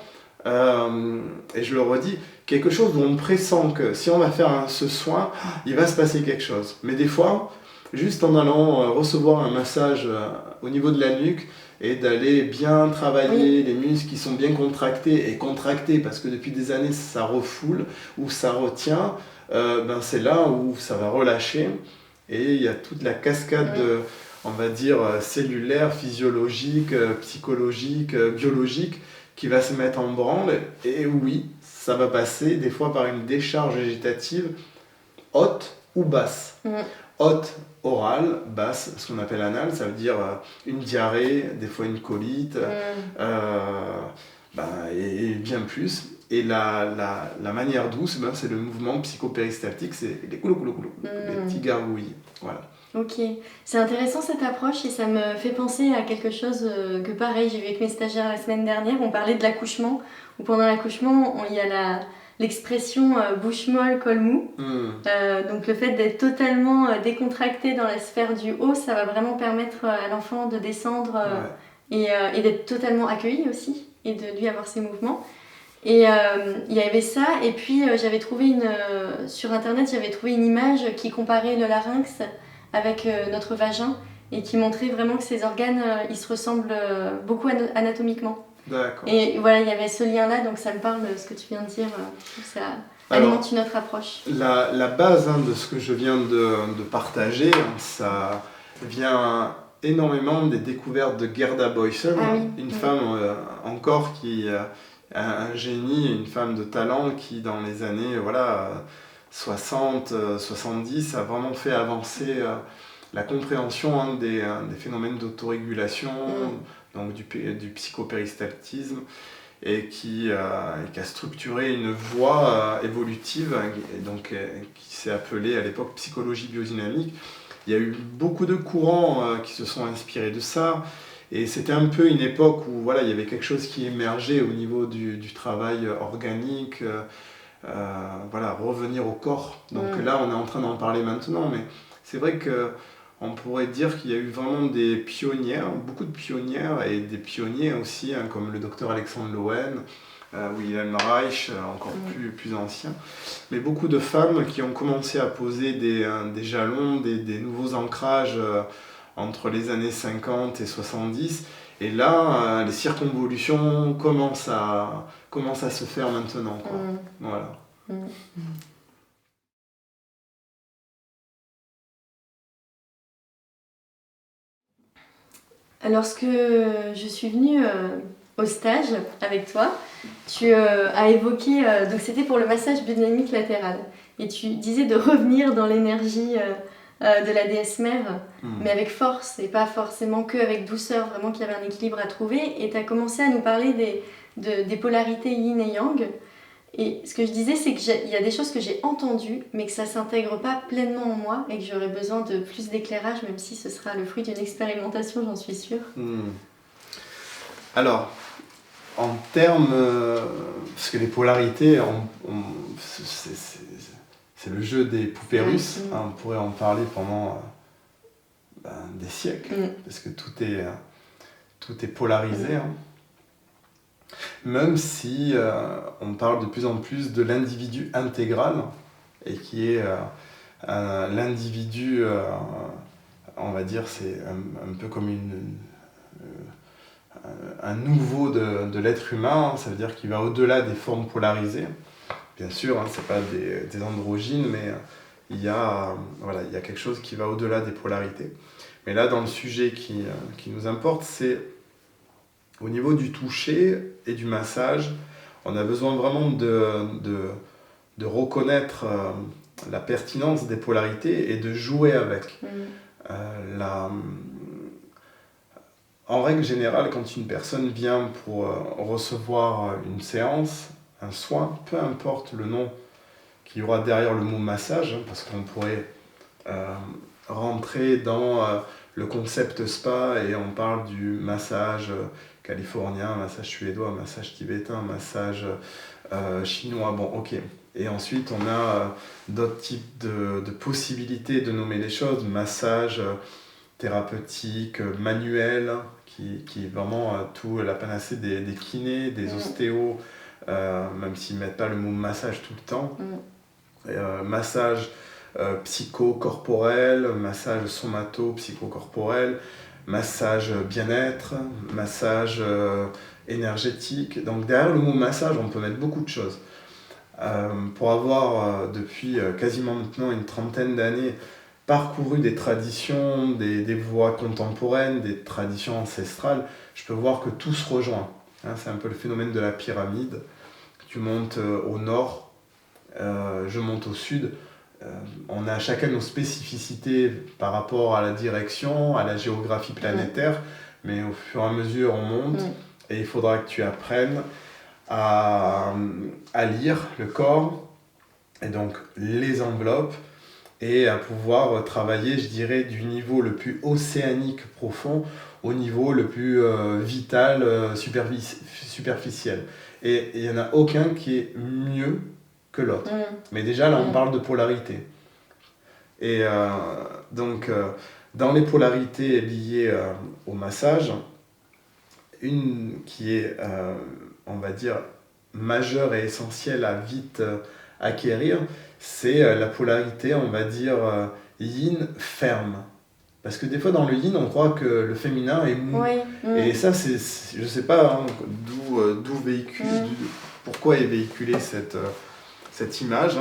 et je le redis, quelque chose où on pressent que si on va faire ce soin, il va se passer quelque chose. Mais des fois, juste en allant recevoir un massage au niveau de la nuque et d'aller bien travailler les muscles qui sont bien contractés parce que depuis des années ça refoule ou ça retient, c'est là où ça va relâcher et il y a toute la cascade on va dire cellulaire, physiologique, psychologique, biologique qui va se mettre en branle et oui, ça va passer des fois par une décharge végétative haute ou basse. Haute, orale, basse, ce qu'on appelle anale, ça veut dire une diarrhée, des fois une colite, et bien plus. Et la manière douce, c'est le mouvement psychopéristatique, c'est les les petits gargouillis. Voilà. Ok, c'est intéressant cette approche et ça me fait penser à quelque chose que pareil, j'ai vu avec mes stagiaires la semaine dernière, on parlait de l'accouchement, où pendant l'accouchement, il y a l'expression bouche molle, col mou. Donc le fait d'être totalement décontracté dans la sphère du haut, ça va vraiment permettre à l'enfant de descendre et d'être totalement accueilli aussi et de lui avoir ses mouvements. Et il y avait ça, et puis j'avais trouvé sur internet, j'avais trouvé une image qui comparait le larynx avec notre vagin et qui montrait vraiment que ces organes ils se ressemblent beaucoup anatomiquement. D'accord. Et voilà, il y avait ce lien-là, donc ça me parle ce que tu viens de dire, ça alimente une autre approche. La base de ce que je viens de partager, ça vient énormément des découvertes de Gerda Boysen, une femme encore qui un génie, une femme de talent qui dans les années 60, 70 a vraiment fait avancer la compréhension des phénomènes d'autorégulation, donc du psychopéristatisme, et qui a structuré une voie évolutive et donc, qui s'est appelée à l'époque psychologie biodynamique. Il y a eu beaucoup de courants qui se sont inspirés de ça. Et c'était un peu une époque où il y avait quelque chose qui émergeait au niveau du travail organique, revenir au corps. Donc là, on est en train d'en parler maintenant, mais c'est vrai qu'on pourrait dire qu'il y a eu vraiment des pionnières, beaucoup de pionnières, et des pionniers aussi, comme le docteur Alexandre Lowen, Wilhelm Reich, encore plus ancien, mais beaucoup de femmes qui ont commencé à poser des jalons, des nouveaux ancrages entre les années 50 et 70, et là, les circonvolutions commencent à se faire maintenant. Voilà. Lorsque je suis venue au stage avec toi, tu as évoqué, donc c'était pour le massage biodynamique latéral, et tu disais de revenir dans l'énergie de la déesse mère, mais avec force, et pas forcément que avec douceur, vraiment qu'il y avait un équilibre à trouver, et tu as commencé à nous parler des polarités yin et yang. Et ce que je disais, c'est qu'il y a des choses que j'ai entendues, mais que ça ne s'intègre pas pleinement en moi et que j'aurais besoin de plus d'éclairage, même si ce sera le fruit d'une expérimentation, j'en suis sûre. Alors, en termes... parce que les polarités, c'est le jeu des poupées russes. On pourrait en parler pendant des siècles, parce que tout est polarisé. Même si on parle de plus en plus de l'individu intégral, et qui est l'individu, on va dire, c'est un peu comme un nouveau de l'être humain, ça veut dire qu'il va au-delà des formes polarisées. Bien sûr, c'est pas des androgynes, mais il y a quelque chose qui va au-delà des polarités. Mais là, dans le sujet qui nous importe, c'est au niveau du toucher et du massage, on a besoin vraiment de reconnaître la pertinence des polarités et de jouer avec. En règle générale, quand une personne vient pour recevoir une séance, un soin, peu importe le nom qu'il y aura derrière le mot massage, parce qu'on pourrait rentrer dans le concept spa et on parle du massage californien, massage suédois, massage tibétain, massage chinois, bon ok. Et ensuite on a d'autres types de possibilités de nommer les choses, massage thérapeutique, manuel, qui est vraiment tout la panacée des kinés, des ostéos, même s'ils ne mettent pas le mot massage tout le temps. Massage psychocorporel, massage somato-psychocorporel, massage bien-être, massage énergétique. Donc derrière le mot massage, on peut mettre beaucoup de choses. Pour avoir depuis quasiment maintenant une trentaine d'années parcouru des traditions, des voies contemporaines, des traditions ancestrales, je peux voir que tout se rejoint. C'est un peu le phénomène de la pyramide. Tu montes au nord, je monte au sud. On a chacun nos spécificités par rapport à la direction, à la géographie planétaire, mais au fur et à mesure on monte et il faudra que tu apprennes à lire le corps et donc les enveloppes et à pouvoir travailler, je dirais, du niveau le plus océanique profond au niveau le plus vital, superficiel. Et il n'y en a aucun qui est mieux que l'autre. Mais déjà, là, on parle de polarité. Et donc, dans les polarités liées au massage, une qui est, on va dire, majeure et essentielle à vite acquérir, c'est la polarité, on va dire, yin ferme. Parce que des fois, dans le yin, on croit que le féminin est mou. Et ça, je ne sais pas d'où véhicule, pourquoi est véhiculée cette image,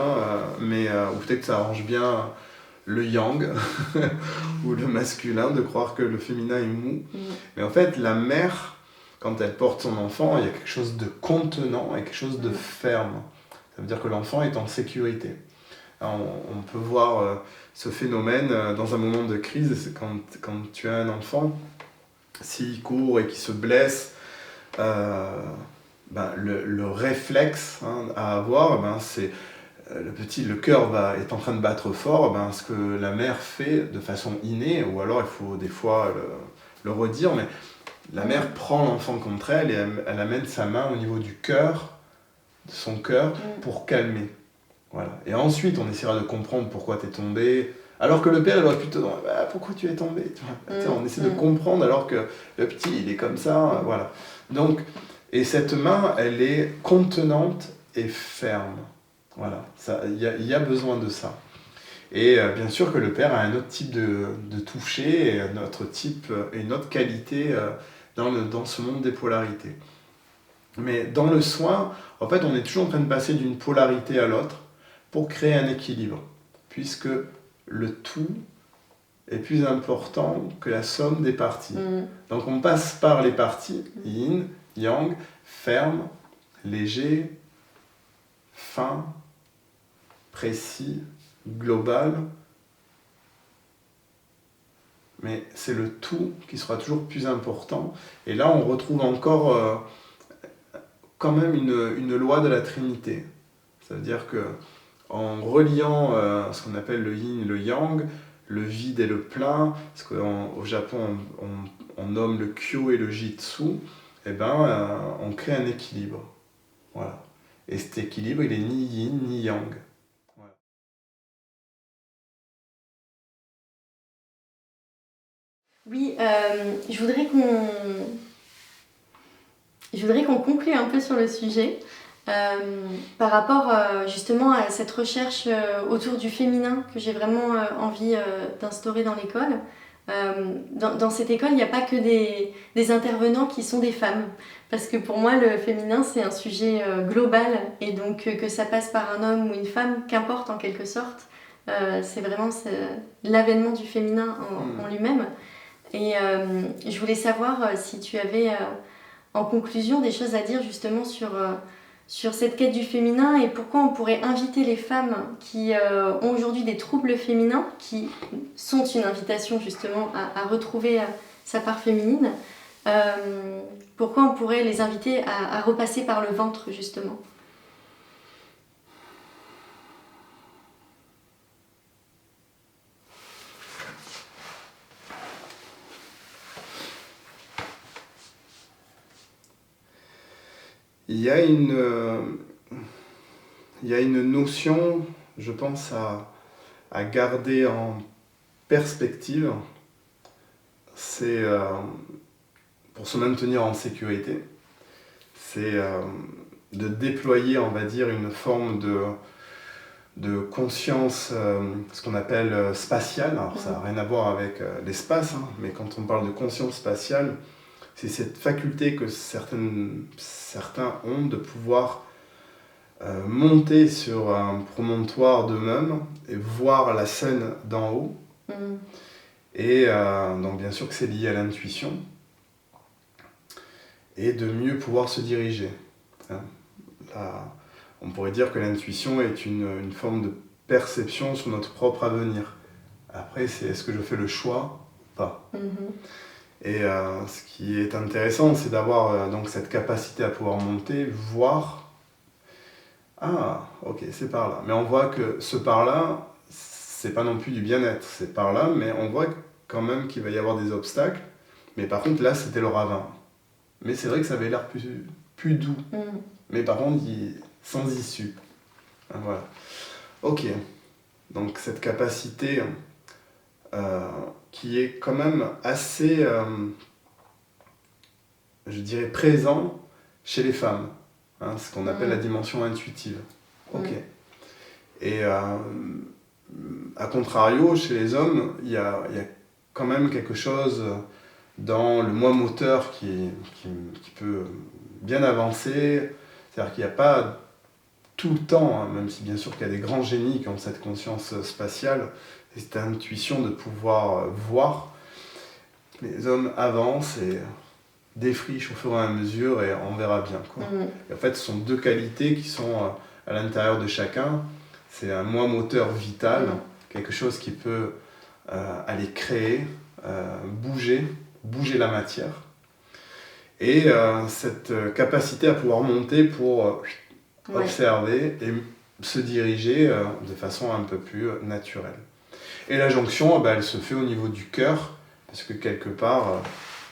mais ou peut-être que ça arrange bien le yang ou le masculin de croire que le féminin est mou. Mais en fait, la mère, quand elle porte son enfant, il y a quelque chose de contenant et quelque chose de ferme. Ça veut dire que l'enfant est en sécurité. On peut voir ce phénomène dans un moment de crise, c'est quand tu as un enfant, s'il court et qu'il se blesse, le réflexe à avoir, c'est le cœur est en train de battre fort, ce que la mère fait de façon innée, ou alors il faut des fois le redire, mais la mère prend l'enfant contre elle et elle amène sa main au niveau du cœur, de son cœur, pour calmer. Voilà. Et ensuite, on essaiera de comprendre pourquoi tu es tombé. Alors que le père, il aurait plutôt dire pourquoi tu es tombé. On essaie de comprendre alors que le petit, il est comme ça. Voilà. Donc, et cette main, elle est contenante et ferme. Voilà. Il y a besoin de ça. Et bien sûr que le père a un autre type de toucher, et un autre type et une autre qualité dans ce monde des polarités. Mais dans le soin, en fait, on est toujours en train de passer d'une polarité à l'autre pour créer un équilibre, puisque le tout est plus important que la somme des parties. Donc on passe par les parties, yin, yang, ferme, léger, fin, précis, global. Mais c'est le tout qui sera toujours plus important. Et là, on retrouve encore quand même une loi de la Trinité. Ça veut dire que en reliant ce qu'on appelle le yin et le yang, le vide et le plein, ce qu'au Japon on nomme le kyo et le jitsu, eh ben, on crée un équilibre. Voilà. Et cet équilibre, il est ni yin ni yang. Voilà. Oui, je voudrais qu'on conclue un peu sur le sujet. Par rapport justement à cette recherche autour du féminin que j'ai vraiment envie d'instaurer dans l'école. Dans cette école, il n'y a pas que des intervenants qui sont des femmes. Parce que pour moi, le féminin, c'est un sujet global. Et donc, que ça passe par un homme ou une femme, qu'importe en quelque sorte, c'est vraiment l'avènement du féminin en lui-même. Et je voulais savoir si tu avais en conclusion des choses à dire justement sur cette quête du féminin et pourquoi on pourrait inviter les femmes qui ont aujourd'hui des troubles féminins, qui sont une invitation justement à retrouver sa part féminine, pourquoi on pourrait les inviter à repasser par le ventre justement. Il y a une notion, je pense, à garder en perspective, c'est pour se maintenir en sécurité, c'est de déployer, on va dire, une forme de conscience, ce qu'on appelle spatiale. Alors ça n'a rien à voir avec l'espace, hein, mais quand on parle de conscience spatiale, c'est cette faculté que certains ont de pouvoir monter sur un promontoire d'eux-mêmes et voir la scène d'en haut. Et donc bien sûr que c'est lié à l'intuition et de mieux pouvoir se diriger. Là, on pourrait dire que l'intuition est une forme de perception sur notre propre avenir. Après, c'est est-ce que je fais le choix ou pas. Et ce qui est intéressant, c'est d'avoir donc cette capacité à pouvoir monter, voir. Ah, ok, c'est par là. Mais on voit que ce par là, c'est pas non plus du bien-être, c'est par là, mais on voit quand même qu'il va y avoir des obstacles. Mais par contre, là, c'était le ravin. Mais c'est vrai que ça avait l'air plus doux. Mais par contre, sans issue. Voilà. Ok. Donc cette capacité qui est quand même assez, je dirais, présent chez les femmes. Hein, ce qu'on appelle la dimension intuitive. Ok. Et à contrario, chez les hommes, il y a quand même quelque chose dans le moi moteur qui peut bien avancer. C'est-à-dire qu'il n'y a pas tout le temps, hein, même si bien sûr qu'il y a des grands génies qui ont cette conscience spatiale, et cette intuition de pouvoir voir. Les hommes avancent et défrichent au fur et à mesure et on verra bien, quoi. Et en fait, ce sont deux qualités qui sont à l'intérieur de chacun. C'est un moi moteur vital, quelque chose qui peut aller créer, bouger la matière. Et cette capacité à pouvoir monter pour observer et se diriger de façon un peu plus naturelle. Et la jonction, elle se fait au niveau du cœur, parce que quelque part,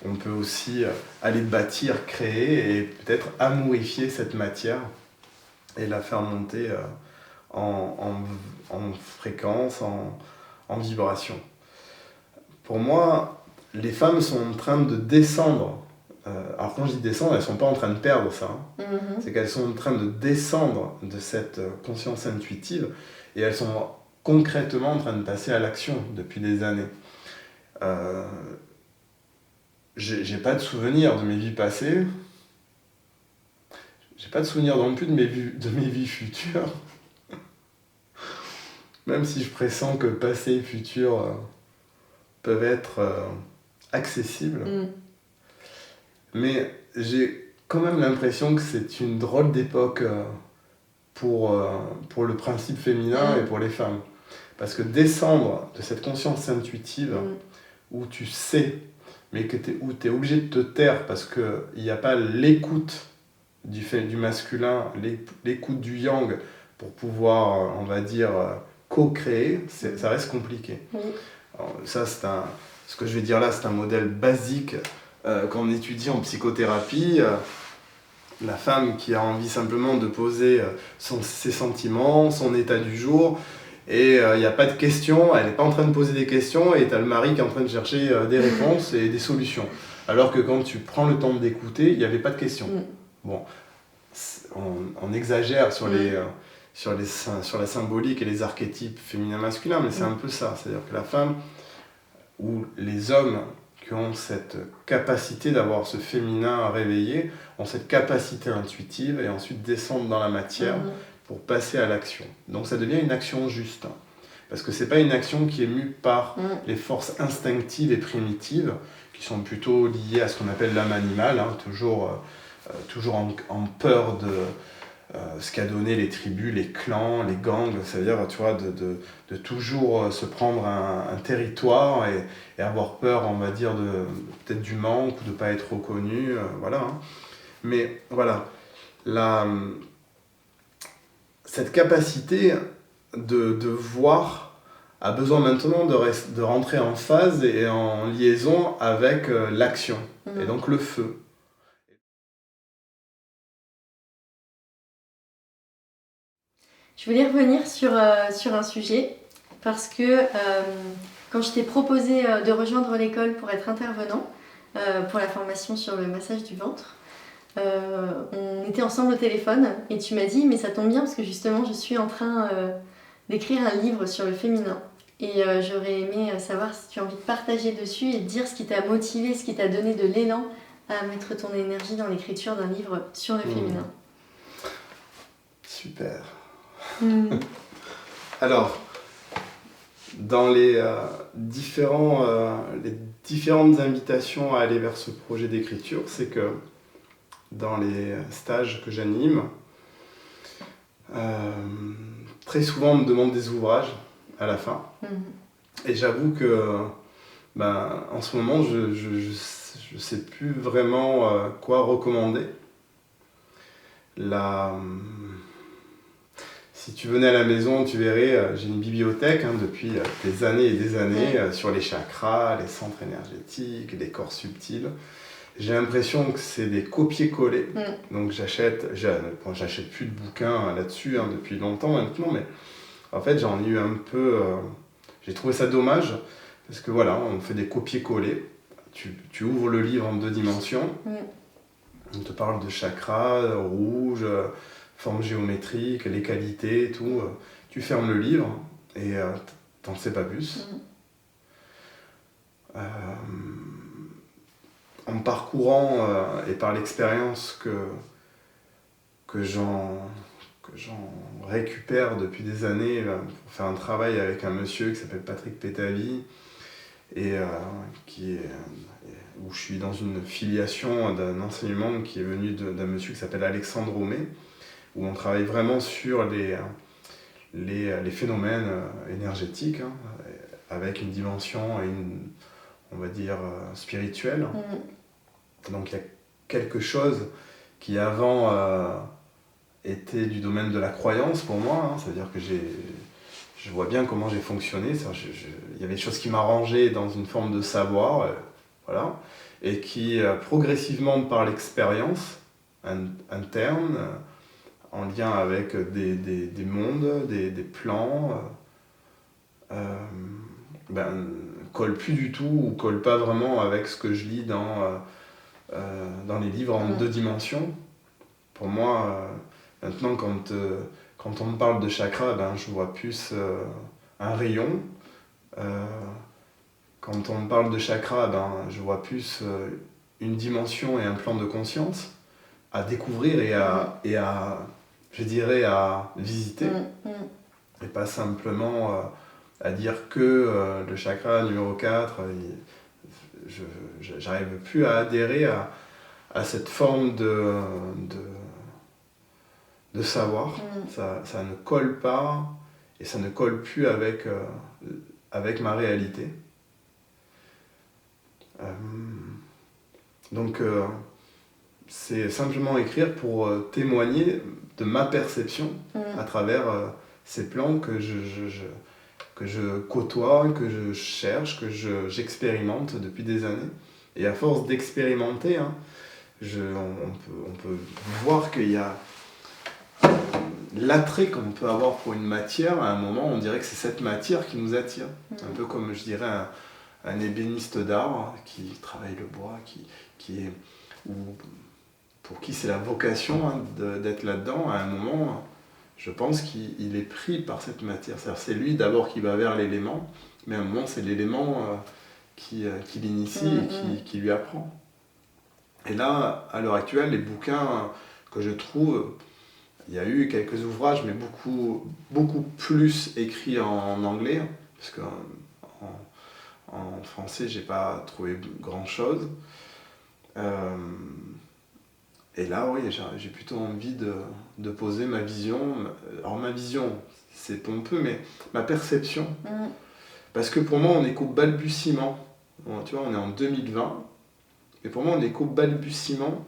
on peut aussi aller bâtir, créer et peut-être amourifier cette matière et la faire monter en fréquence, en vibration. Pour moi, les femmes sont en train de descendre. Alors quand je dis descendre, elles ne sont pas en train de perdre ça. C'est qu'elles sont en train de descendre de cette conscience intuitive et elles sont concrètement en train de passer à l'action depuis des années. J'ai pas de souvenir de mes vies passées. J'ai pas de souvenir non plus de mes vies futures. Même si je pressens que passé et futur peuvent être accessibles. Mais j'ai quand même l'impression que c'est une drôle d'époque pour le principe féminin et pour les femmes. Parce que descendre de cette conscience intuitive où tu sais, mais où tu es obligé de te taire parce qu'il n'y a pas l'écoute du masculin, l'écoute du yang pour pouvoir, on va dire, co-créer, ça reste compliqué. Alors, ça, ce que je vais dire là, c'est un modèle basique qu'on étudie en psychothérapie. La femme qui a envie simplement de poser ses sentiments, son état du jour, et il n'y a pas de questions, elle n'est pas en train de poser des questions, et tu as le mari qui est en train de chercher des réponses et des solutions. Alors que quand tu prends le temps d'écouter, il n'y avait pas de questions. Bon, on exagère sur la symbolique et les archétypes féminins-masculins, mais c'est un peu ça. C'est-à-dire que la femme, ou les hommes qui ont cette capacité d'avoir ce féminin réveillé, ont cette capacité intuitive et ensuite descendent dans la matière pour passer à l'action. Donc ça devient une action juste. Parce que ce n'est pas une action qui est mue par les forces instinctives et primitives, qui sont plutôt liées à ce qu'on appelle l'âme animale, toujours en peur de ce qu'a donné les tribus, les clans, les gangs, c'est-à-dire tu vois, de toujours se prendre un territoire et avoir peur, on va dire, peut-être du manque ou de ne pas être reconnu, voilà. Mais voilà, cette capacité de voir a besoin maintenant de rentrer en phase et en liaison avec l'action, et donc le feu. Je voulais revenir sur un sujet, parce que quand je t'ai proposé de rejoindre l'école pour être intervenant, pour la formation sur le massage du ventre, on était ensemble au téléphone et tu m'as dit mais ça tombe bien parce que justement je suis en train d'écrire un livre sur le féminin et j'aurais aimé savoir si tu as envie de partager dessus et de dire ce qui t'a motivé, ce qui t'a donné de l'élan à mettre ton énergie dans l'écriture d'un livre sur le féminin. Super. Alors, dans les différentes invitations à aller vers ce projet d'écriture, c'est que dans les stages que j'anime, très souvent on me demande des ouvrages à la fin. Et j'avoue que en ce moment, je sais plus vraiment quoi recommander. Si tu venais à la maison, tu verrais, j'ai une bibliothèque depuis des années et des années sur les chakras, les centres énergétiques, les corps subtils. J'ai l'impression que c'est des copier-coller. Donc j'achète plus de bouquins là-dessus depuis longtemps maintenant, mais en fait j'en ai eu un peu... j'ai trouvé ça dommage, parce que voilà, on fait des copier-coller. Tu ouvres le livre en 2 dimensions, on te parle de chakras, rouge, forme géométrique, les qualités, tout. Tu fermes le livre et t'en sais pas plus. En parcourant et par l'expérience que j'en récupère depuis des années pour faire un travail avec un monsieur qui s'appelle Patrick Pétavy et où je suis dans une filiation d'un enseignement qui est venu d'un monsieur qui s'appelle Alexandre Romé, où on travaille vraiment sur les phénomènes énergétiques, avec une dimension, on va dire, spirituelle. Donc il y a quelque chose qui avant était du domaine de la croyance pour moi, c'est-à-dire que je vois bien comment j'ai fonctionné, il y avait des choses qui m'arrangeaient dans une forme de savoir, voilà, et qui progressivement par l'expérience interne, en lien avec des mondes, des plans, colle plus du tout ou colle pas vraiment avec ce que je lis dans les livres en 2 dimensions. Pour moi, maintenant quand on me parle de chakra, je vois plus un rayon. Quand on me parle de chakra, je vois plus une dimension et un plan de conscience à découvrir et à je dirais, à visiter. Et pas simplement à dire que le chakra numéro 4, j'arrive plus à adhérer à cette forme de savoir. Ça ne colle pas et ça ne colle plus avec ma réalité. Donc c'est simplement écrire pour témoigner de ma perception à travers ces plans que je côtoie, que je cherche, que j'expérimente depuis des années. Et à force d'expérimenter, hein, on peut voir qu'il y a l'attrait qu'on peut avoir pour une matière. À un moment, on dirait que c'est cette matière qui nous attire. Un peu comme, je dirais, un ébéniste d'art qui travaille le bois, pour qui c'est la vocation, hein, d'être là-dedans. À un moment, je pense qu'il est pris par cette matière. C'est lui d'abord qui va vers l'élément, mais à un moment, c'est l'élément qui l'initie et qui lui apprend. Et là, à l'heure actuelle, les bouquins que je trouve, il y a eu quelques ouvrages, mais beaucoup plus écrits en anglais, parce qu'en français, j'ai pas trouvé grand-chose. Et là, oui, j'ai plutôt envie de poser ma vision. Alors ma vision, c'est pompeux, mais ma perception. Parce que pour moi, on est qu'au balbutiement. Tu vois, on est en 2020. Et pour moi, on est qu'au balbutiement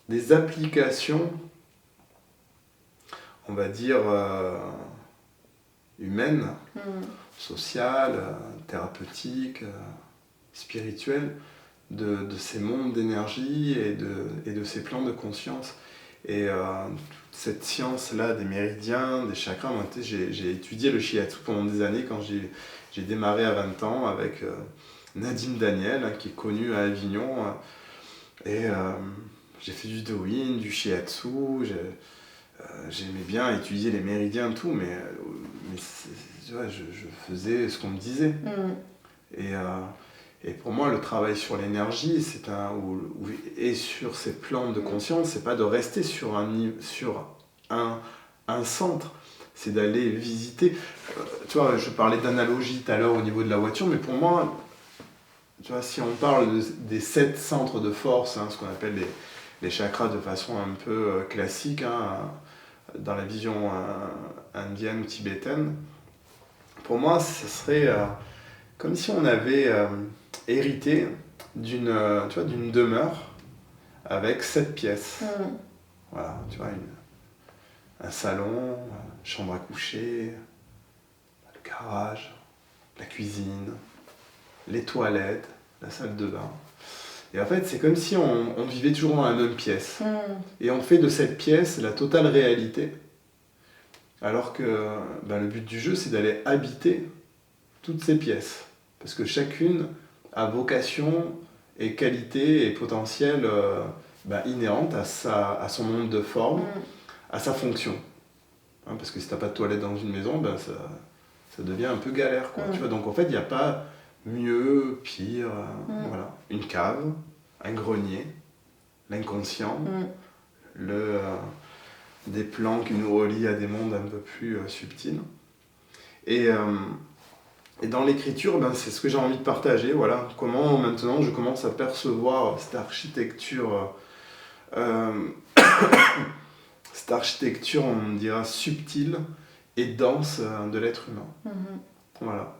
des applications, on va dire, humaines, sociales, thérapeutiques, spirituelles, de ces mondes d'énergie et de ces plans de conscience. Et cette science-là des méridiens, des chakras, moi, j'ai étudié le shiatsu pendant des années quand j'ai démarré à 20 ans avec Nadine Daniel, hein, qui est connue à Avignon. Et j'ai fait du Douyin, du shiatsu, j'aimais bien étudier les méridiens et tout, mais tu vois, je faisais ce qu'on me disait. Et pour moi, le travail sur l'énergie, et sur ces plans de conscience, c'est pas de rester sur un centre, c'est d'aller visiter. Tu vois, je parlais d'analogie tout à l'heure au niveau de la voiture, mais pour moi, tu vois, si on parle des 7 centres de force, hein, ce qu'on appelle les chakras de façon un peu classique, hein, dans la vision indienne ou tibétaine, pour moi, ce serait comme si on avait hérité d'une demeure avec 7 pièces. Voilà, tu vois, un salon, une chambre à coucher, le garage, la cuisine, les toilettes, la salle de bain. Et en fait, c'est comme si on vivait toujours dans la même pièce. Et on fait de cette pièce la totale réalité. Alors que le but du jeu, c'est d'aller habiter toutes ces pièces. Parce que chacune a vocation et qualité et potentiel inhérente à son monde de forme, à sa fonction. Hein, parce que si tu n'as pas de toilette dans une maison, ça devient un peu galère, quoi. Tu vois, donc en fait, il n'y a pas mieux, pire, voilà. Une cave, un grenier, l'inconscient, des plans qui nous relient à des mondes un peu plus subtils. Et dans l'écriture, c'est ce que j'ai envie de partager, voilà. Comment maintenant je commence à percevoir cette architecture, on dira subtile et dense de l'être humain. Voilà.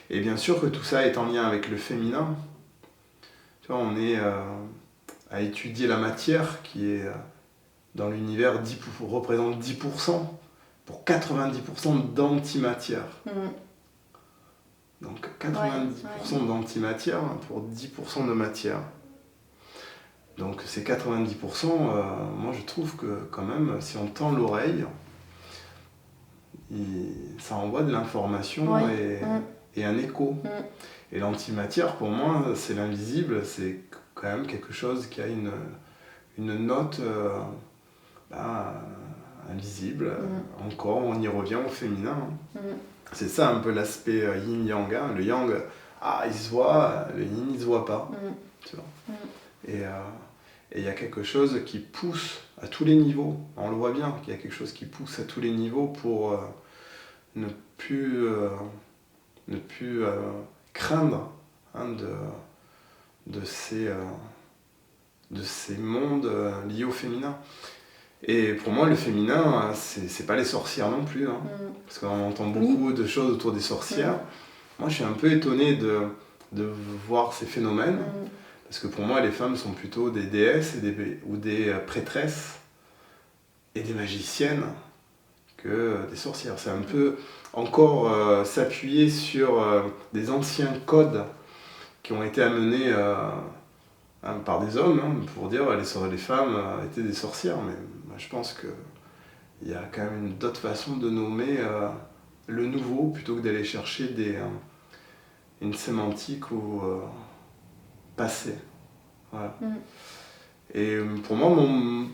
Et bien sûr que tout ça est en lien avec le féminin. Tu vois, on est à étudier la matière qui est dans l'univers représente 10% pour 90% d'antimatière. Donc 90% d'antimatière pour 10% de matière. Donc ces 90%, moi je trouve que quand même, si on tend l'oreille, ça envoie de l'information et un écho. Et l'antimatière, pour moi, c'est l'invisible, c'est quand même quelque chose qui a une note invisible. Encore, on y revient au féminin. C'est ça un peu l'aspect yin-yang. Hein. Le yang, il se voit, le yin, il se voit pas. Tu vois. Et il y a quelque chose qui pousse à tous les niveaux. On le voit bien, qu'il y a quelque chose qui pousse à tous les niveaux pour ne plus craindre hein, de ces mondes liés au féminin. Et pour moi, le féminin, c'est pas les sorcières non plus, hein, parce qu'on entend beaucoup de choses autour des sorcières. Moi, je suis un peu étonné de voir ces phénomènes, parce que pour moi, les femmes sont plutôt des déesses ou des prêtresses et des magiciennes que des sorcières. C'est un peu encore s'appuyer sur des anciens codes qui ont été amenés par des hommes pour dire que les femmes étaient des sorcières. Mais moi, je pense qu'il y a quand même d'autres façons de nommer le nouveau plutôt que d'aller chercher une sémantique ou passé. Voilà. Et pour moi,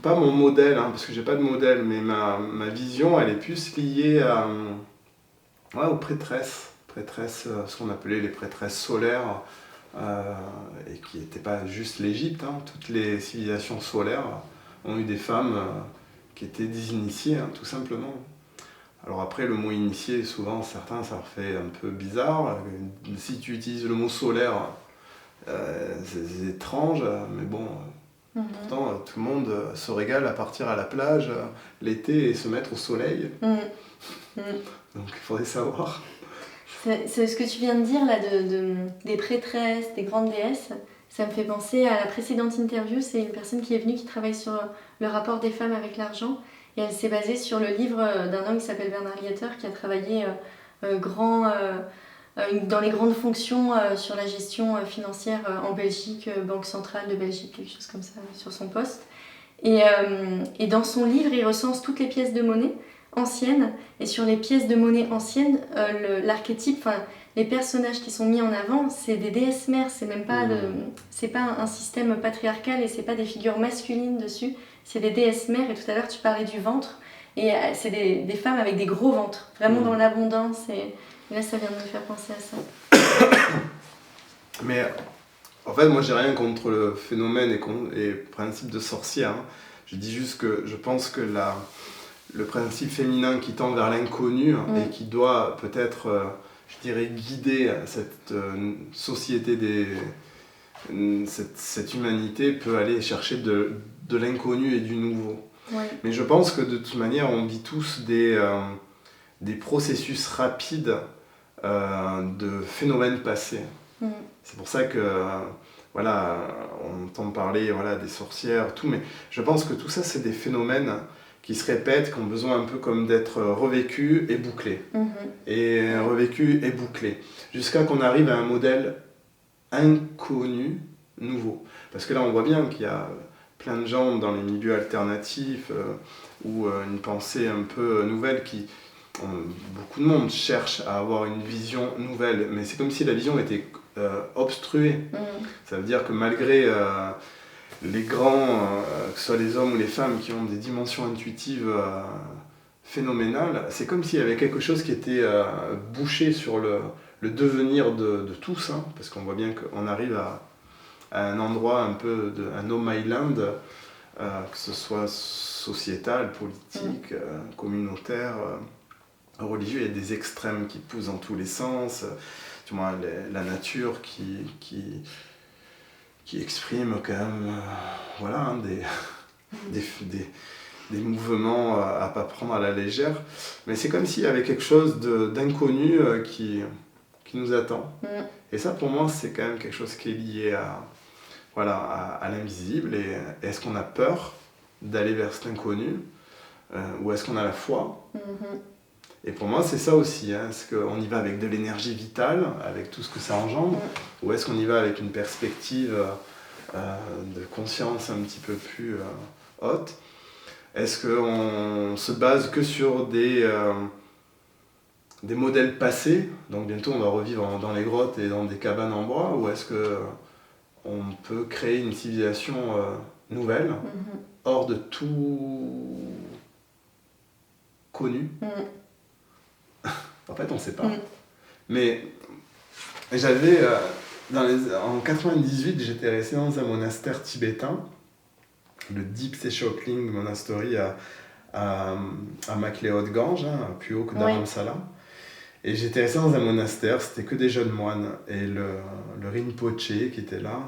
pas mon modèle, parce que j'ai pas de modèle, mais ma vision, elle est plus liée aux prêtresses, ce qu'on appelait les prêtresses solaires, et qui n'étaient pas juste l'Égypte. Toutes les civilisations solaires ont eu des femmes qui étaient des initiées, tout simplement. Alors après, le mot initié, souvent, certains, ça leur fait un peu bizarre. Si tu utilises le mot solaire, c'est étrange, mais bon... Pourtant, tout le monde se régale à partir à la plage l'été et se mettre au soleil. Donc il faudrait savoir. C'est ce que tu viens de dire là, des prêtresses, des grandes déesses. Ça me fait penser à la précédente interview. C'est une personne qui est venue qui travaille sur le rapport des femmes avec l'argent. Et elle s'est basée sur le livre d'un homme qui s'appelle Bernard Lietaer, qui a travaillé dans les grandes fonctions sur la gestion financière en Belgique, Banque centrale de Belgique, quelque chose comme ça, sur son poste. Et dans son livre, il recense toutes les pièces de monnaie anciennes. Et sur les pièces de monnaie anciennes, l'archétype, les personnages qui sont mis en avant, c'est des déesses mères. C'est même pas, c'est pas un système patriarcal et c'est pas des figures masculines dessus. C'est des déesses mères. Et tout à l'heure, tu parlais du ventre. Et c'est des femmes avec des gros ventres, vraiment dans l'abondance. Et là, ça vient de me faire penser à ça. Mais en fait, moi, j'ai rien contre le phénomène et le principe de sorcière. Je dis juste que je pense que le principe féminin qui tend vers l'inconnu et qui doit peut-être, je dirais, guider cette société, cette humanité, peut aller chercher de l'inconnu et du nouveau. Ouais. Mais je pense que de toute manière, on vit tous des processus rapides de phénomènes passés. C'est pour ça que on entend parler des sorcières, tout, mais je pense que tout ça, c'est des phénomènes qui se répètent, qui ont besoin un peu comme d'être revécus et bouclés. Et revécus et bouclés. Jusqu'à qu'on arrive à un modèle inconnu, nouveau. Parce que là, on voit bien qu'il y a plein de gens dans les milieux alternatifs ou une pensée un peu nouvelle beaucoup de monde cherche à avoir une vision nouvelle, mais c'est comme si la vision était obstruée. Ça veut dire que malgré les grands, que ce soit les hommes ou les femmes qui ont des dimensions intuitives phénoménales, c'est comme s'il y avait quelque chose qui était bouché sur le devenir de tous, parce qu'on voit bien qu'on arrive à un endroit un peu, un no-my-land, que ce soit sociétal, politique, communautaire, religieux. Il y a des extrêmes qui poussent dans tous les sens. Tu vois, la nature qui exprime quand même des mouvements à ne pas prendre à la légère. Mais c'est comme s'il y avait quelque chose d'inconnu qui nous attend. Et ça, pour moi, c'est quand même quelque chose qui est lié à l'invisible. Et est-ce qu'on a peur d'aller vers cet inconnu ou est-ce qu'on a la foi? Et pour moi, c'est ça aussi. Est-ce qu'on y va avec de l'énergie vitale, avec tout ce que ça engendre, ou est-ce qu'on y va avec une perspective de conscience un petit peu plus haute? Est-ce qu'on se base que sur des modèles passés, donc bientôt on va revivre dans les grottes et dans des cabanes en bois, ou est-ce qu'on peut créer une civilisation nouvelle, hors de tout connu? En fait, on ne sait pas. Mais j'avais, en 98, j'étais resté dans un monastère tibétain, le Deep Sechokling Monastery à MacLeod Gange, plus haut que Dharamsala. Et j'étais resté dans un monastère, c'était que des jeunes moines. Et le Rinpoche qui était là,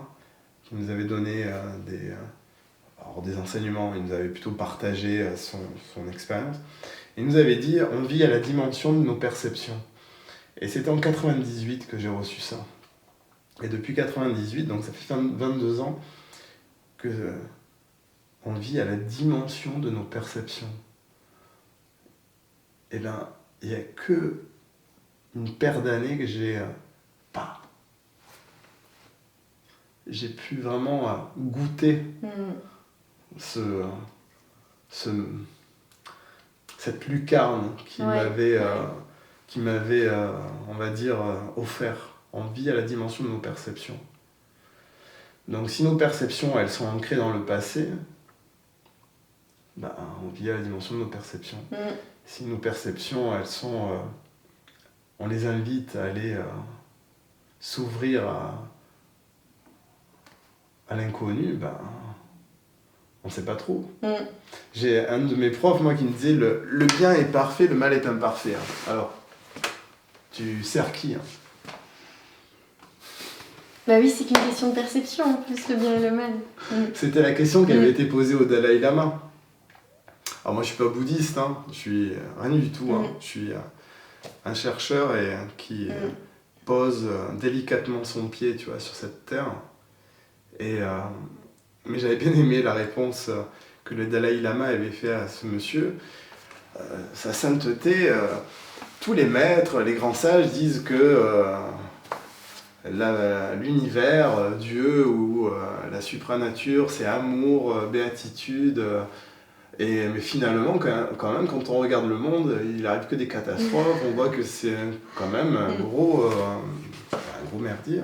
qui nous avait donné des enseignements, il nous avait plutôt partagé son expérience. Il nous avait dit, on vit à la dimension de nos perceptions. Et c'était en 98 que j'ai reçu ça. Et depuis 98, donc ça fait 22 ans, que on vit à la dimension de nos perceptions. Et bien, il n'y a que une paire d'années que j'ai pu vraiment goûter cette lucarne qui m'avait, on va dire, offert. On vit à la dimension de nos perceptions. Donc si nos perceptions, elles sont ancrées dans le passé, on vit à la dimension de nos perceptions. Si nos perceptions, elles sont... on les invite à aller s'ouvrir à l'inconnu, on ne sait pas trop. J'ai un de mes profs, moi, qui me disait le bien est parfait, le mal est imparfait. Alors, tu sers qui Bah oui, c'est qu'une question de perception, en plus, le bien et le mal. C'était la question qui avait été posée au Dalai Lama. Alors moi, je ne suis pas bouddhiste, je suis rien du tout. Je suis un chercheur qui pose délicatement son pied, tu vois, sur cette terre. Mais j'avais bien aimé la réponse que le Dalai Lama avait fait à ce monsieur. Sa sainteté, tous les maîtres, les grands sages disent que l'univers, Dieu ou la supranature, c'est amour, béatitude. Mais finalement, quand même, quand on regarde le monde, il n'arrive que des catastrophes. On voit que c'est quand même un gros merdier.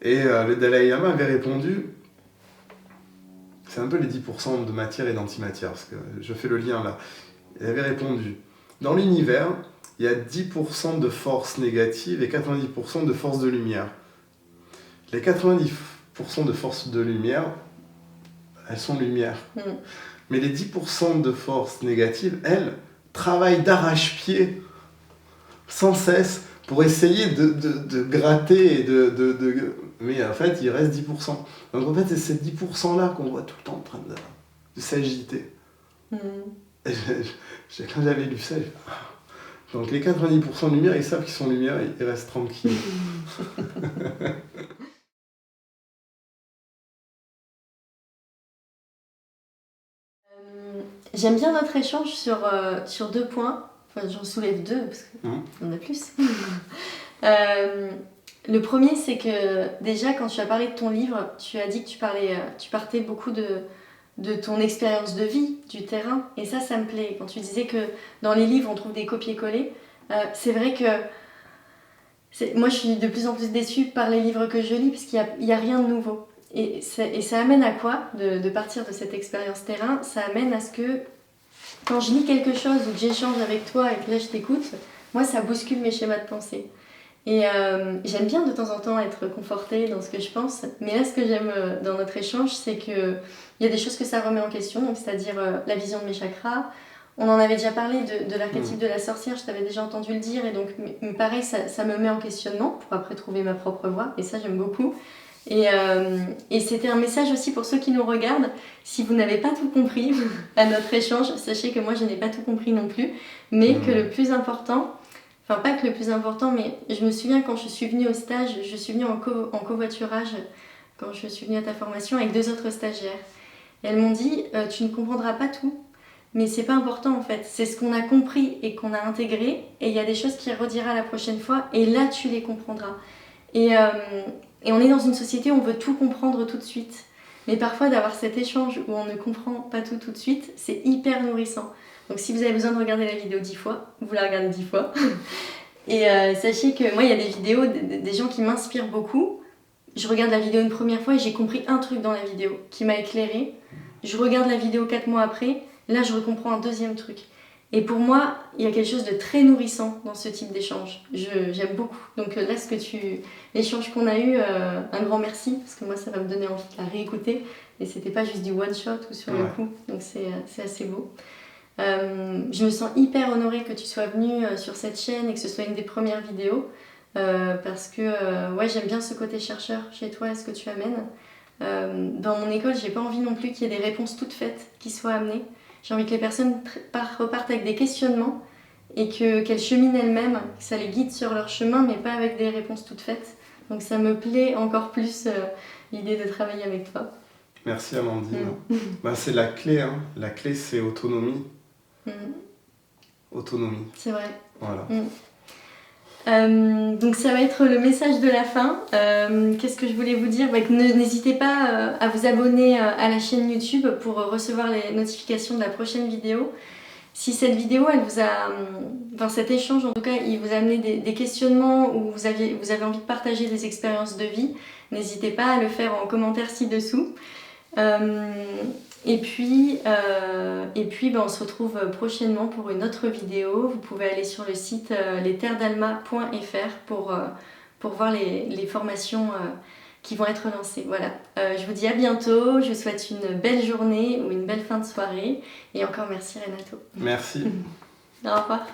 Et le Dalai Lama avait répondu, c'est un peu les 10% de matière et d'antimatière, parce que je fais le lien là. Il avait répondu, dans l'univers, il y a 10% de force négative et 90% de force de lumière. Les 90% de force de lumière, elles sont lumière. Mais les 10% de force négative, elles, travaillent d'arrache-pied sans cesse pour essayer de gratter et mais en fait, il reste 10%. Donc en fait, c'est ces 10%-là qu'on voit tout le temps en train de s'agiter. Et quand j'avais lu ça, donc les 90% de lumière, ils savent qu'ils sont lumière, ils restent tranquilles. J'aime bien notre échange sur 2 points. Enfin, j'en soulève 2 parce qu'il y en a plus. Le premier, c'est que déjà, quand tu as parlé de ton livre, tu as dit que tu partais beaucoup de ton expérience de vie, du terrain. Et ça me plaît. Quand tu disais que dans les livres, on trouve des copier-coller, c'est vrai que moi, je suis de plus en plus déçue par les livres que je lis parce qu'il n'y a rien de nouveau. Et ça amène à quoi de partir de cette expérience terrain? Ça amène à ce que quand je lis quelque chose ou que j'échange avec toi et que là je t'écoute, moi ça bouscule mes schémas de pensée. Et j'aime bien de temps en temps être confortée dans ce que je pense, mais là ce que j'aime dans notre échange, c'est qu'il y a des choses que ça remet en question, donc c'est-à-dire la vision de mes chakras. On en avait déjà parlé de l'archétype de la sorcière, je t'avais déjà entendu le dire, et donc mais pareil, ça me met en questionnement pour après trouver ma propre voie, et ça j'aime beaucoup. Et c'était un message aussi pour ceux qui nous regardent. Si vous n'avez pas tout compris à notre échange, sachez que moi je n'ai pas tout compris non plus, mais que le plus important, enfin pas que le plus important, mais je me souviens quand je suis venue au stage, je suis venue en covoiturage, quand je suis venue à ta formation avec 2 autres stagiaires. Et elles m'ont dit, tu ne comprendras pas tout, mais c'est pas important en fait, c'est ce qu'on a compris et qu'on a intégré, et il y a des choses qui redira la prochaine fois, et là tu les comprendras. Et on est dans une société où on veut tout comprendre tout de suite. Mais parfois, d'avoir cet échange où on ne comprend pas tout de suite, c'est hyper nourrissant. Donc si vous avez besoin de regarder la vidéo 10 fois, vous la regardez 10 fois. Et sachez que moi, il y a des vidéos, des gens qui m'inspirent beaucoup. Je regarde la vidéo une première fois et j'ai compris un truc dans la vidéo qui m'a éclairée. Je regarde la vidéo 4 mois après, là je recomprends un deuxième truc. Et pour moi, il y a quelque chose de très nourrissant dans ce type d'échange. J'aime beaucoup. Donc là, l'échange qu'on a eu, un grand merci, parce que moi, ça va me donner envie de la réécouter. Et c'était pas juste du one shot ou sur le coup. Donc c'est assez beau. Je me sens hyper honorée que tu sois venue sur cette chaîne et que ce soit une des premières vidéos. Parce que ouais, j'aime bien ce côté chercheur chez toi et ce que tu amènes. Dans mon école, j'ai pas envie non plus qu'il y ait des réponses toutes faites qui soient amenées. J'ai envie que les personnes repartent avec des questionnements et qu'elles cheminent elles-mêmes, que ça les guide sur leur chemin, mais pas avec des réponses toutes faites. Donc ça me plaît encore plus l'idée de travailler avec toi. Merci Amandine. Bah, c'est la clé, hein. La clé c'est autonomie. Autonomie. C'est vrai. Voilà. Donc ça va être le message de la fin. Qu'est-ce que je voulais vous dire? N'hésitez pas à vous abonner à la chaîne YouTube pour recevoir les notifications de la prochaine vidéo. Si cette vidéo, elle vous a, enfin cet échange en tout cas, il vous a amené des questionnements ou vous avez envie de partager des expériences de vie, n'hésitez pas à le faire en commentaire ci-dessous. Et puis on se retrouve prochainement pour une autre vidéo. Vous pouvez aller sur le site lesterredalma.fr pour voir les formations qui vont être lancées. Voilà. Je vous dis à bientôt. Je vous souhaite une belle journée ou une belle fin de soirée. Et encore merci Renato. Merci. Au revoir.